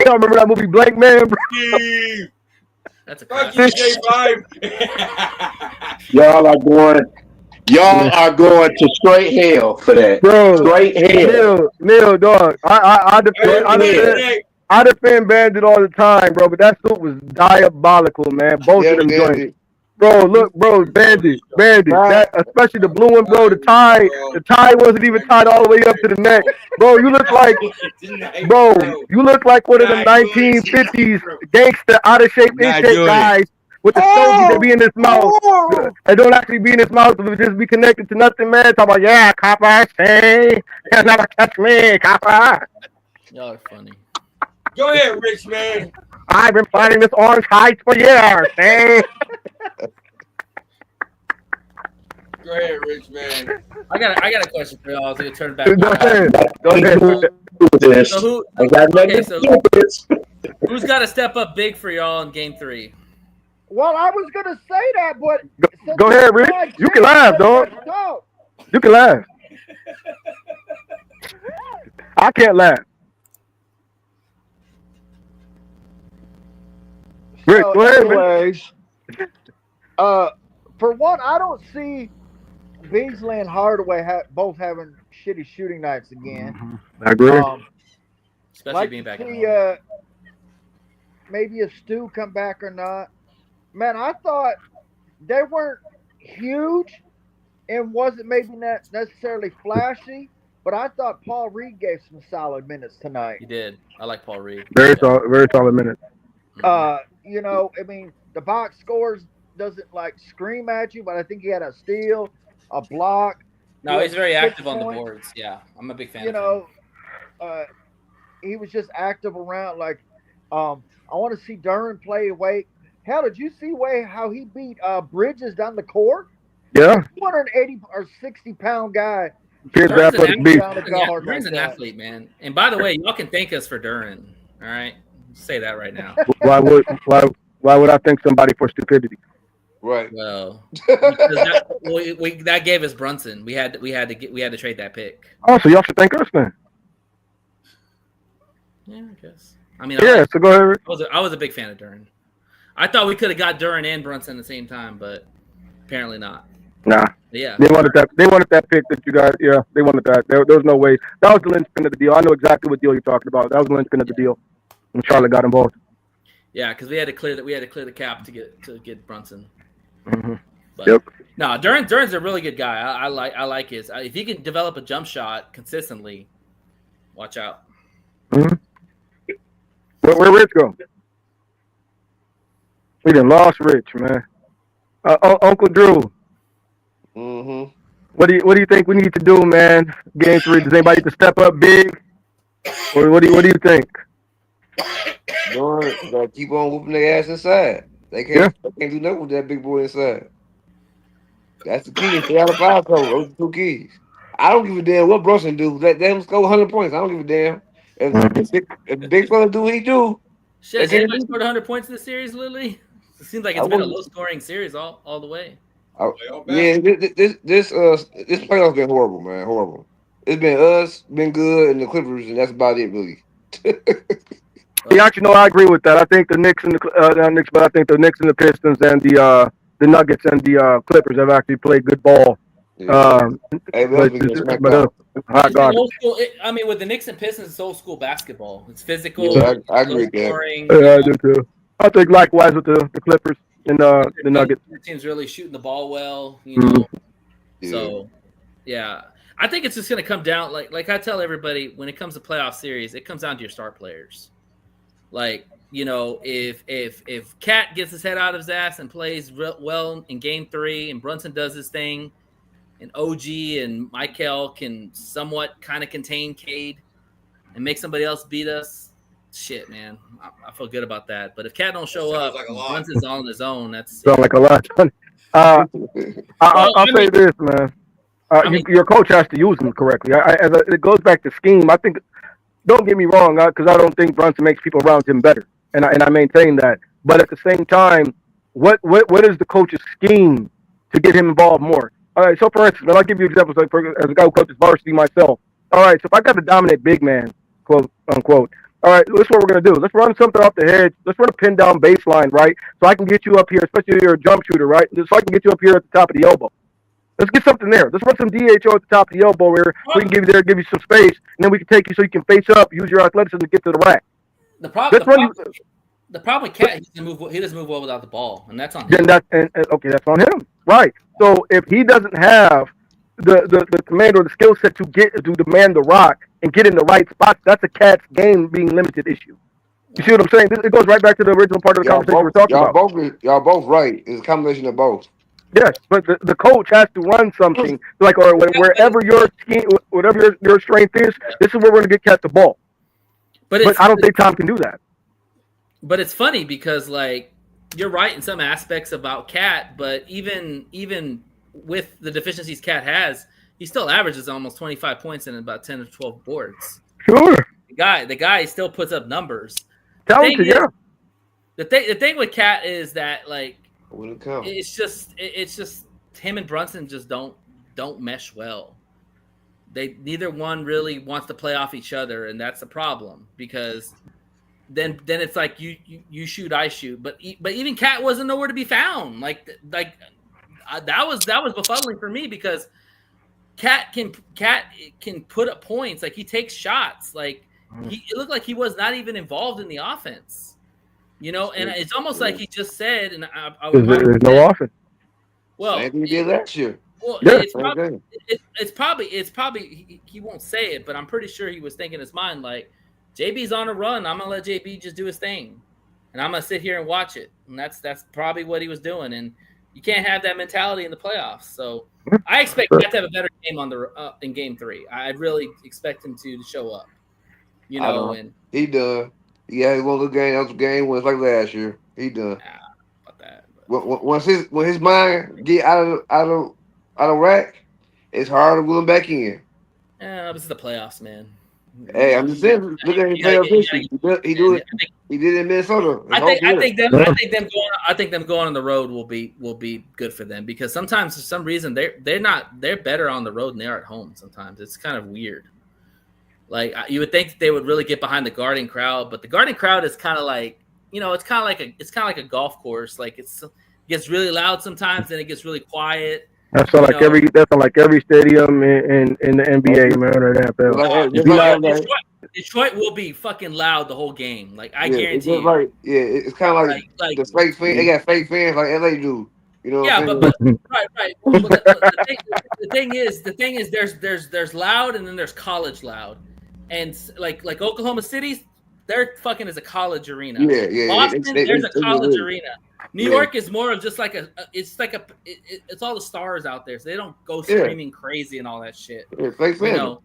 Y'all remember that movie Blank Man, bro? That's a fuck you, J5. Y'all are going to straight hell for that. Bro, straight hell. Neil, dog. I defend Bandit all the time, bro. But that suit was diabolical, man. Both of them joints. Bro, look, bro, Bandit. That, especially the blue one, bro. The tie wasn't even tied all the way up to the neck, bro. You look like one of the 1950s gangster, out of shape, in shape guys with the stogie that be in his mouth. It don't actually be in his mouth, but just be connected to nothing, man. Talk about, yeah, copper, say, you'll never touch me, copper. Y'all are funny. Go ahead, Rich, man. I've been fighting this orange heights for years, man. Go ahead, Rich, man. I got a question for y'all. I was gonna turn it back. Go ahead. So who's got to step up big for y'all in Game 3? Well, I was gonna say that, but go ahead, Rich. You can laugh, dog. You can laugh. I can't laugh. Rich, go ahead, anyways, for one, I don't see Beasley and Hardaway both having shitty shooting nights again. I agree. Especially being back see, maybe a Stu come back or not. Man, I thought they weren't huge and wasn't maybe not necessarily flashy, but I thought Paul Reed gave some solid minutes tonight. He did. I like Paul Reed. Very solid minutes. You know, I mean, the box scores doesn't like scream at you, but I think he had a steal, a block. No, he's very active on the boards. Yeah, I'm a big fan. You know, he was just active around. Like, I want to see Duren play Wake. Hell, did you see how he beat Bridges down the court? Yeah. 280 or 60-pound guy. Duren's an athlete, man. And by the way, y'all can thank us for Duren. All right, say that right now. Why would I thank somebody for stupidity? Right. Well, that gave us Brunson. We had to trade that pick. Oh, so y'all should thank us then. Yeah, I guess. I mean, so go ahead. I was a big fan of Duren. I thought we could have got Duren and Brunson at the same time, but apparently not. Nah. Yeah. They wanted that. They wanted that pick that you got. Yeah, they wanted that. There was no way. That was the linchpin of the deal. I know exactly what deal you're talking about. That was the linchpin of the deal. And Charlotte got involved. Yeah, because we had to clear the cap to get Brunson. Mm-hmm. But Yep. no, Duran's a really good guy. I like his. If he can develop a jump shot consistently, watch out. Mm-hmm. Where Rich go? We done lost Rich, man. Uncle Drew. Mm-hmm. What do you think we need to do, man? Game 3. Does anybody need to step up big? Or what do you think? Gotta keep on whooping their ass inside. They can't do nothing with that big boy inside. That's the key. Stay out of foul trouble. Those are the 2 keys. I don't give a damn what Brunson do. Let them score 100 points. I don't give a damn. If big fella do what he do, Shit, has anybody scored 100 points in this series, Lily? It seems like it's been a low-scoring series all the way. Yeah, this playoff's been horrible, man. Horrible. It's been us, been good, and the Clippers, and that's about it, really. Yeah, actually, no, I agree with that. I think the Knicks and the Knicks, but I think the Knicks and the Pistons and the Nuggets and the Clippers have actually played good ball. Yeah. Hot garbage. I mean, with the Knicks and Pistons, it's old school basketball. It's physical. Yeah, I agree with scoring, that. Yeah, I do too. I think likewise with the Clippers and the Nuggets. The team's really shooting the ball well, you know. Yeah. So, yeah, I think it's just going to come down. Like I tell everybody, when it comes to playoff series, it comes down to your star players. Like, you know, if Cat gets his head out of his ass and plays well in Game 3, and Brunson does his thing, and OG and Michael can somewhat kind of contain Cade and make somebody else beat us, shit, man, I feel good about that. But if Cat don't show up, like Brunson's all on his own. That's sounds like a lot. I'll say this, man. Your coach has to use him correctly. It goes back to scheme. I think. Don't get me wrong, because I don't think Brunson makes people around him better, and I maintain that. But at the same time, what is the coach's scheme to get him involved more? All right, so for instance, I'll give you examples. Like as a guy who coaches varsity myself. All right, so if I got a dominant big man, quote unquote. All right, this is what we're gonna do. Let's run something off the hedge. Let's run a pin down baseline, right? So I can get you up here, especially if you're a jump shooter, right? So I can get you up here at the top of the elbow. Let's get something there. Let's run some DHO at the top of the elbow where we can give you some space, and then we can take you so you can face up, use your athleticism to get to the rack. The problem with Cat, he doesn't move well without the ball, and that's on him. Then that's on him, right? So if he doesn't have the command or the skill set to demand the rock and get in the right spots, that's a Cat's game being limited issue. You see what I'm saying? It goes right back to the original part of the conversation we're talking about. Y'all both right. It's a combination of both. Yes, but the coach has to run something like, or wherever your scheme, whatever your strength is, this is where we're going to get Cat the ball. But I don't think Tom can do that. But it's funny because, like, you're right in some aspects about Cat, but even with the deficiencies Cat has, he still averages almost 25 points and about 10 or 12 boards. Sure. The guy still puts up numbers. Talented, yeah. The thing with Cat is that, like, it's just him and Brunson just don't mesh well. Neither one really wants to play off each other, and that's the problem, because then it's like you shoot, I shoot, but even Cat wasn't nowhere to be found. Like that was befuddling for me, because Cat can put up points, like he takes shots, like it looked like he was not even involved in the offense. You know, and it's almost like he just said, and there's no offense. Well, he did last year. Well, yeah, it's probably he won't say it, but I'm pretty sure he was thinking in his mind, like, JB's on a run. I'm gonna let JB just do his thing, and I'm gonna sit here and watch it. And that's probably what he was doing. And you can't have that mentality in the playoffs. So I expect Cat to have a better game in Game 3. I really expect him to show up. You know, and he done. Yeah, he won the game. That was a game when it's like last year. He done. About that. When his mind get out of rack, it's hard to wheel him back in. Yeah, this is the playoffs, man. Hey, I'm just saying. Look at his playoff history. He did it in Minnesota. I think them going on the road will be good for them, because sometimes for some reason they're better on the road than they are at home. Sometimes it's kind of weird. Like, you would think they would really get behind the Garden crowd, but the Garden crowd is kind of like, you know, it's kind of like a golf course. Like, it gets really loud sometimes, then it gets really quiet. That's on like every stadium in the NBA, man, or the NFL. Detroit will be fucking loud the whole game. Like I guarantee you. Like, it's kind of like the fake fans. They got fake fans like LA do. You know? Yeah, but right. Well, the thing is, there's loud and then there's college loud, and like Oklahoma City's, they're fucking is a college arena. Yeah. Boston, there's a college arena. New York is more of just like it's all the stars out there, so they don't go screaming crazy and all that shit. Yeah, fake fans.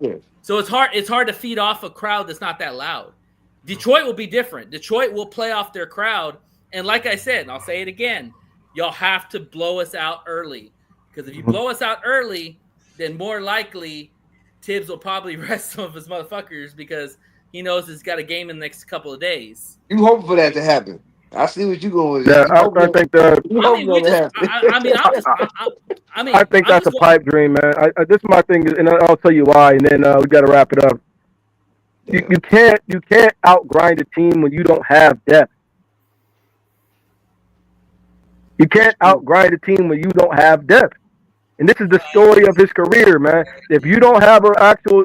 So it's hard to feed off a crowd that's not that loud. Detroit will be different. Detroit will play off their crowd, and like I said, and I'll say it again, y'all have to blow us out early, because if you blow us out early, then more likely Tibbs will probably rest some of his motherfuckers because he knows he's got a game in the next couple of days. You hope for that to happen. I see what you're going with. Yeah, I think I think that's a pipe dream, man. This is my thing, and I'll tell you why, and then we got to wrap it up. You can't outgrind a team when you don't have depth. You can't outgrind a team when you don't have depth. And this is the story of his career, man. If you don't have an actual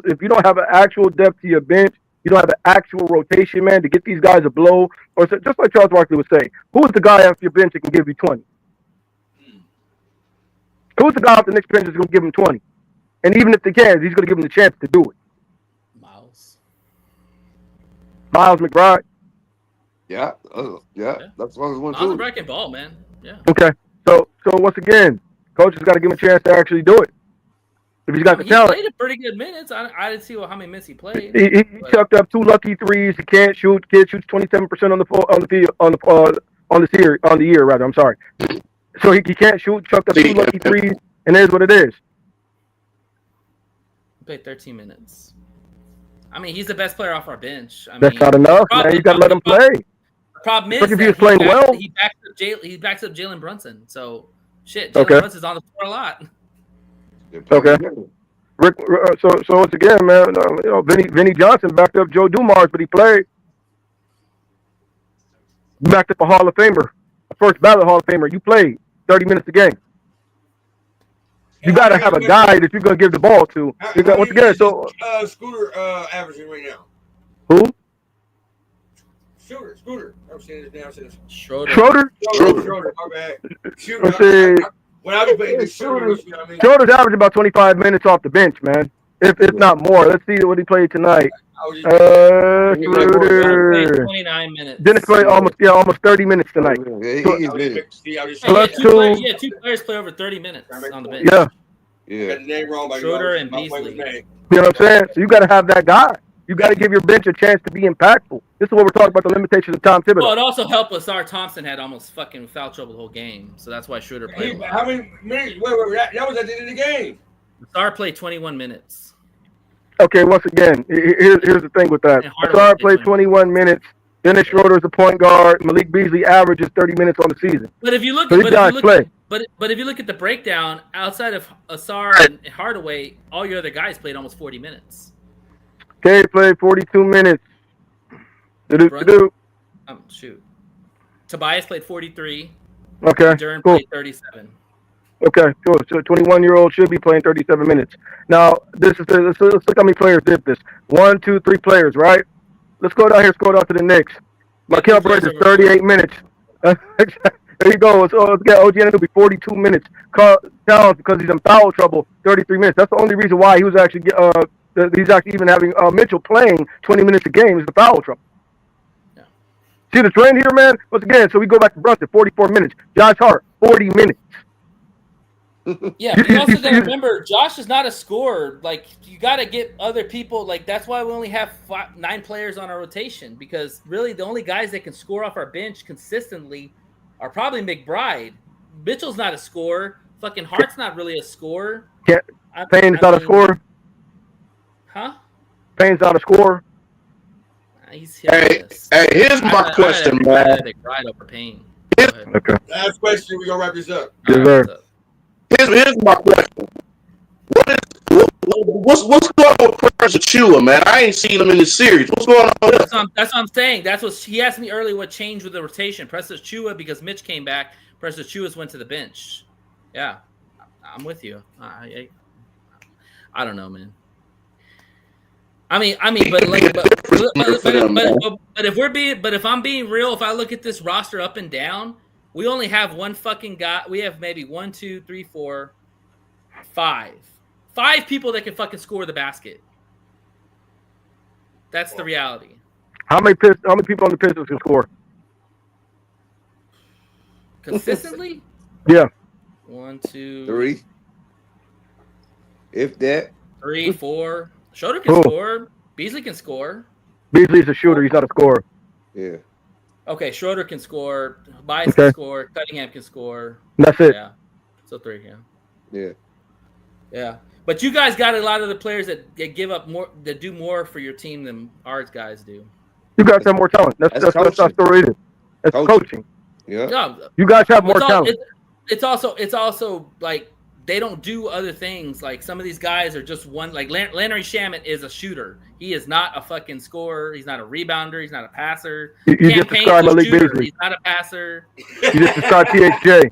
depth to your bench, you don't have an actual rotation, man, to get these guys a blow. Or just like Charles Barkley was saying, who's the guy off your bench that can give you 20? Who's the guy off the Knicks bench that's going to give him 20? And even if they can, he's going to give him the chance to do it. Miles McBride. Yeah. That's one too. Miles McBride can ball, man. Yeah. Okay. So once again, coach has got to give him a chance to actually do it. If he's got the talent. He played a pretty good minutes. I didn't see how many minutes he played. He chucked up 2 lucky threes. He can't shoot. Kid shoots 27% on the year rather. I'm sorry. So he can't shoot. Chucked up 2 lucky threes, and there's what it is. He played 13 minutes. I mean, he's the best player off our bench. That's not enough, man. You got to let him play. The problem is if he was playing well, he backs up Jalen Brunson. So shit, Jalen Brunson's on the floor a lot. Okay. Rick. So once again, man, Vinny Johnson backed up Joe Dumars, but he played. Backed up a Hall of Famer, a first ballot Hall of Famer. You played 30 minutes a game. You got to have a guy that you're going to give the ball to. Once again, Scooter averaging right now. Who? Scooter. I'm saying this down. Schroeder. My bad. Shooter. When I be playing the Schroeder's averaging about 25 minutes off the bench, man. If not more. Let's see what he played tonight. Schroeder. 29 minutes. Dennis played almost 30 minutes tonight. Plus 2. Yeah, 2 players play over 30 minutes on the bench. Yeah. Got the name wrong by Schroeder and Beasley. You know what I'm saying? So you got to have that guy. You got to give your bench a chance to be impactful. This is what we're talking about, the limitations of Tom Thibodeau. Well, it also helped Lasar Thompson had almost fucking foul trouble the whole game. So that's why Schroeder played. How many minutes? Wait, that was at the end of the game. Lasar played 21 minutes. Okay, once again, here's the thing with that. Lasar played 21 minutes. Dennis Schroeder is a point guard. Malik Beasley averages 30 minutes on the season. But if you look but if you look at the breakdown, outside of Asar and Hardaway, all your other guys played almost 40 minutes. Okay, played 42 minutes. Shoot. Tobias played 43. Okay, Duran cool. played 37. Okay, cool. So a 21-year-old should be playing 37 minutes. Now, let's look how many players did this. 1, 2, 3 players, right? Let's go down here. Scroll down to the Knicks. Markel Bridges, 38 minutes. There you go. So let's get OG Anunoby 42 minutes. Towns, because he's in foul trouble, 33 minutes. That's the only reason why he was actually he's actually even having Mitchell playing 20 minutes a game is the foul trouble. Yeah. See the trend here, man? Once again, so we go back to Brunson, 44 minutes. Josh Hart, 40 minutes. Yeah, but you also got to remember, Josh is not a scorer. Like, you got to get other people. Like, that's why we only have 9 players on our rotation, because really the only guys that can score off our bench consistently are probably McBride. Mitchell's not a scorer. Fucking Hart's not really a scorer. Payne's not a scorer. Huh? Payne's not a scorer. He's here's my question, man. McBride over Payne. Okay. Last question. We're going to wrap this up. Yes, sir. Here's my question. What's going on with Precious Chua, man? I ain't seen him in the series. What's going on? That's what I'm saying. That's what he asked me earlier. What changed with the rotation? Precious Chua, because Mitch came back. Precious Chua went to the bench. Yeah. I'm with you. I don't know, man. I mean, but if I'm being real, if I look at this roster up and down, we only have one fucking guy. We have maybe 1, 2, 3, 4, 5 people that can fucking score the basket. That's the reality. How many people on the Pistons can score? Consistently? Yeah. 1, 2, 3. If that. 3, 4. Schroeder can score. Beasley can score. Beasley's a shooter. He's not a scorer. Yeah. Okay, Schroeder can score. Bias can score. Cunningham can score. That's it. Yeah. So 3, yeah. Yeah. Yeah. But you guys got a lot of the players that give up more, that do more for your team than ours guys do. You guys have more talent. That's our story. That's coaching. Yeah. No, you guys have more talent. It's also like they don't do other things. Like some of these guys are just one. Like Landry Shamet is a shooter. He is not a fucking scorer. He's not a rebounder. He's not a passer. You just described Malik Beasley. He's not a passer. You just described THJ.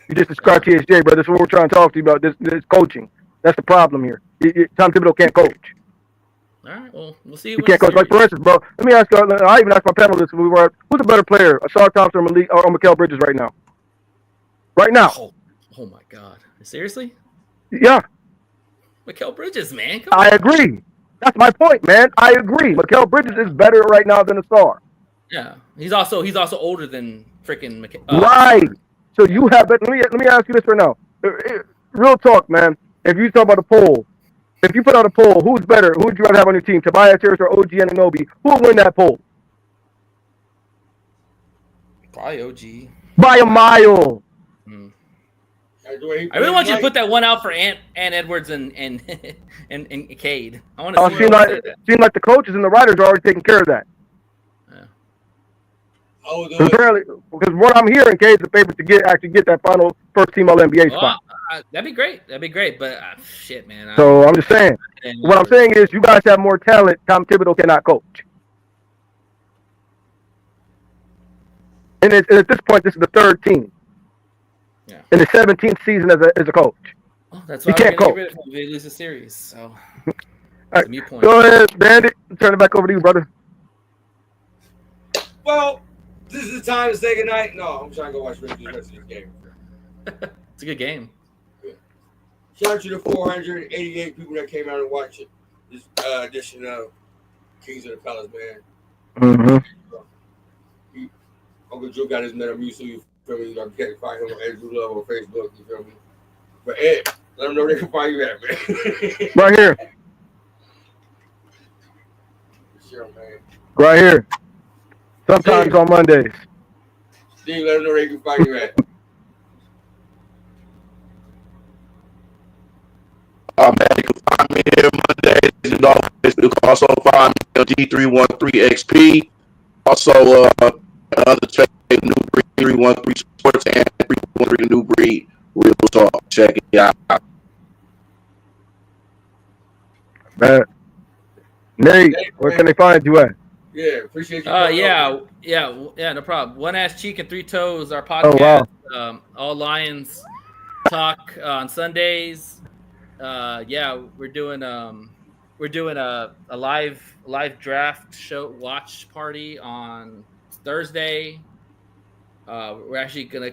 You just described THJ, bro. That's what we're trying to talk to you about. This coaching. That's the problem here. Tom Thibodeau can't coach. All right, well, we'll see. He can't coach. Like, for instance, bro, let me ask you. I even asked my panelists when we were, who's a better player, Ashar Thompson or Mikal Bridges right now? Right now. Oh my God. Seriously? Yeah. Mikal Bridges, man. I agree. That's my point, man. I agree. Mikal Bridges is better right now than Ashar. Yeah. He's also older than freaking Mikal. Right. So you have, let me ask you this right now. Real talk, man. If you talk about a poll, if you put out a poll, who's better? Who would you rather have on your team, Tobias Harris or OG Anunoby? Who would win that poll? Probably OG. By a mile. I really want you to put that one out for Ant Edwards and Cade. I want to see. Seem like the coaches and the writers are already taking care of that. Because what I'm hearing, Cade's the favorite to actually get that final first team All-NBA spot. That'd be great. But shit, man. So I'm just saying. What I'm saying is, you guys have more talent. Tom Thibodeau cannot coach. And at this point, this is the third team. Yeah. In the 17th season as a coach. Well, that's why he can't coach. If they lose a series. So. All right. Go ahead, Bandit. Turn it back over to you, brother. Well, this is the time to say goodnight. No, I'm trying to go watch the rest of this game. It's a good game. Yeah. Shout out to the 488 people that came out and watched it. This edition of Kings of the Palace, man. Mm-hmm. Uncle Drew got his Metamucil, you feel me? You can find him on Ed Drew Love on Facebook, you feel me? But Ed, let them know where they can find you at, man. Right here. Sure, man. Right here. Sometimes on Mondays. Steve, let them know where they can find you at. Man, you can find me here Mondays. You know, you can also find me on G313XP. Also, another check, New Breed 313 Sports and 313 New Breed Real Talk. Check it out. Man. Nate, where can they find you at? Yeah, appreciate you. Yeah, no problem. One Ass Cheek and Three Toes, our podcast. Oh, wow. All Lions talk on Sundays. We're doing a live draft show watch party on Thursday. We're actually gonna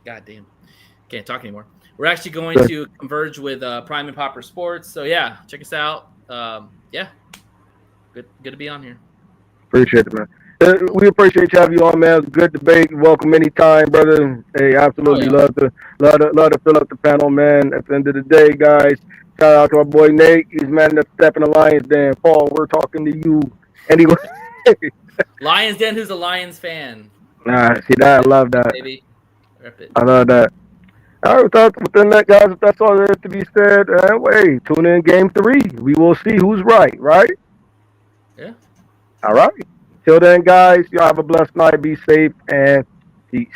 goddamn can't talk anymore. We're actually going to converge with Prime and Popper Sports. So yeah, check us out. Good to be on here. Appreciate it, man. We appreciate you having you on, man. It was a good debate. Welcome anytime, brother. Hey, absolutely love to fill up the panel, man. At the end of the day, guys, shout out to our boy Nate. He's man enough to step in the Lions Den. Paul, we're talking to you. Anyway. Lions Den, who's a Lions fan? Nah, see that? I love that. Baby. Rip it. I love that. All right, within that, guys, if that's all there is to be said, anyway, tune in game 3. We will see who's right? Yeah. All right. Till then, guys, y'all have a blessed night. Be safe and peace.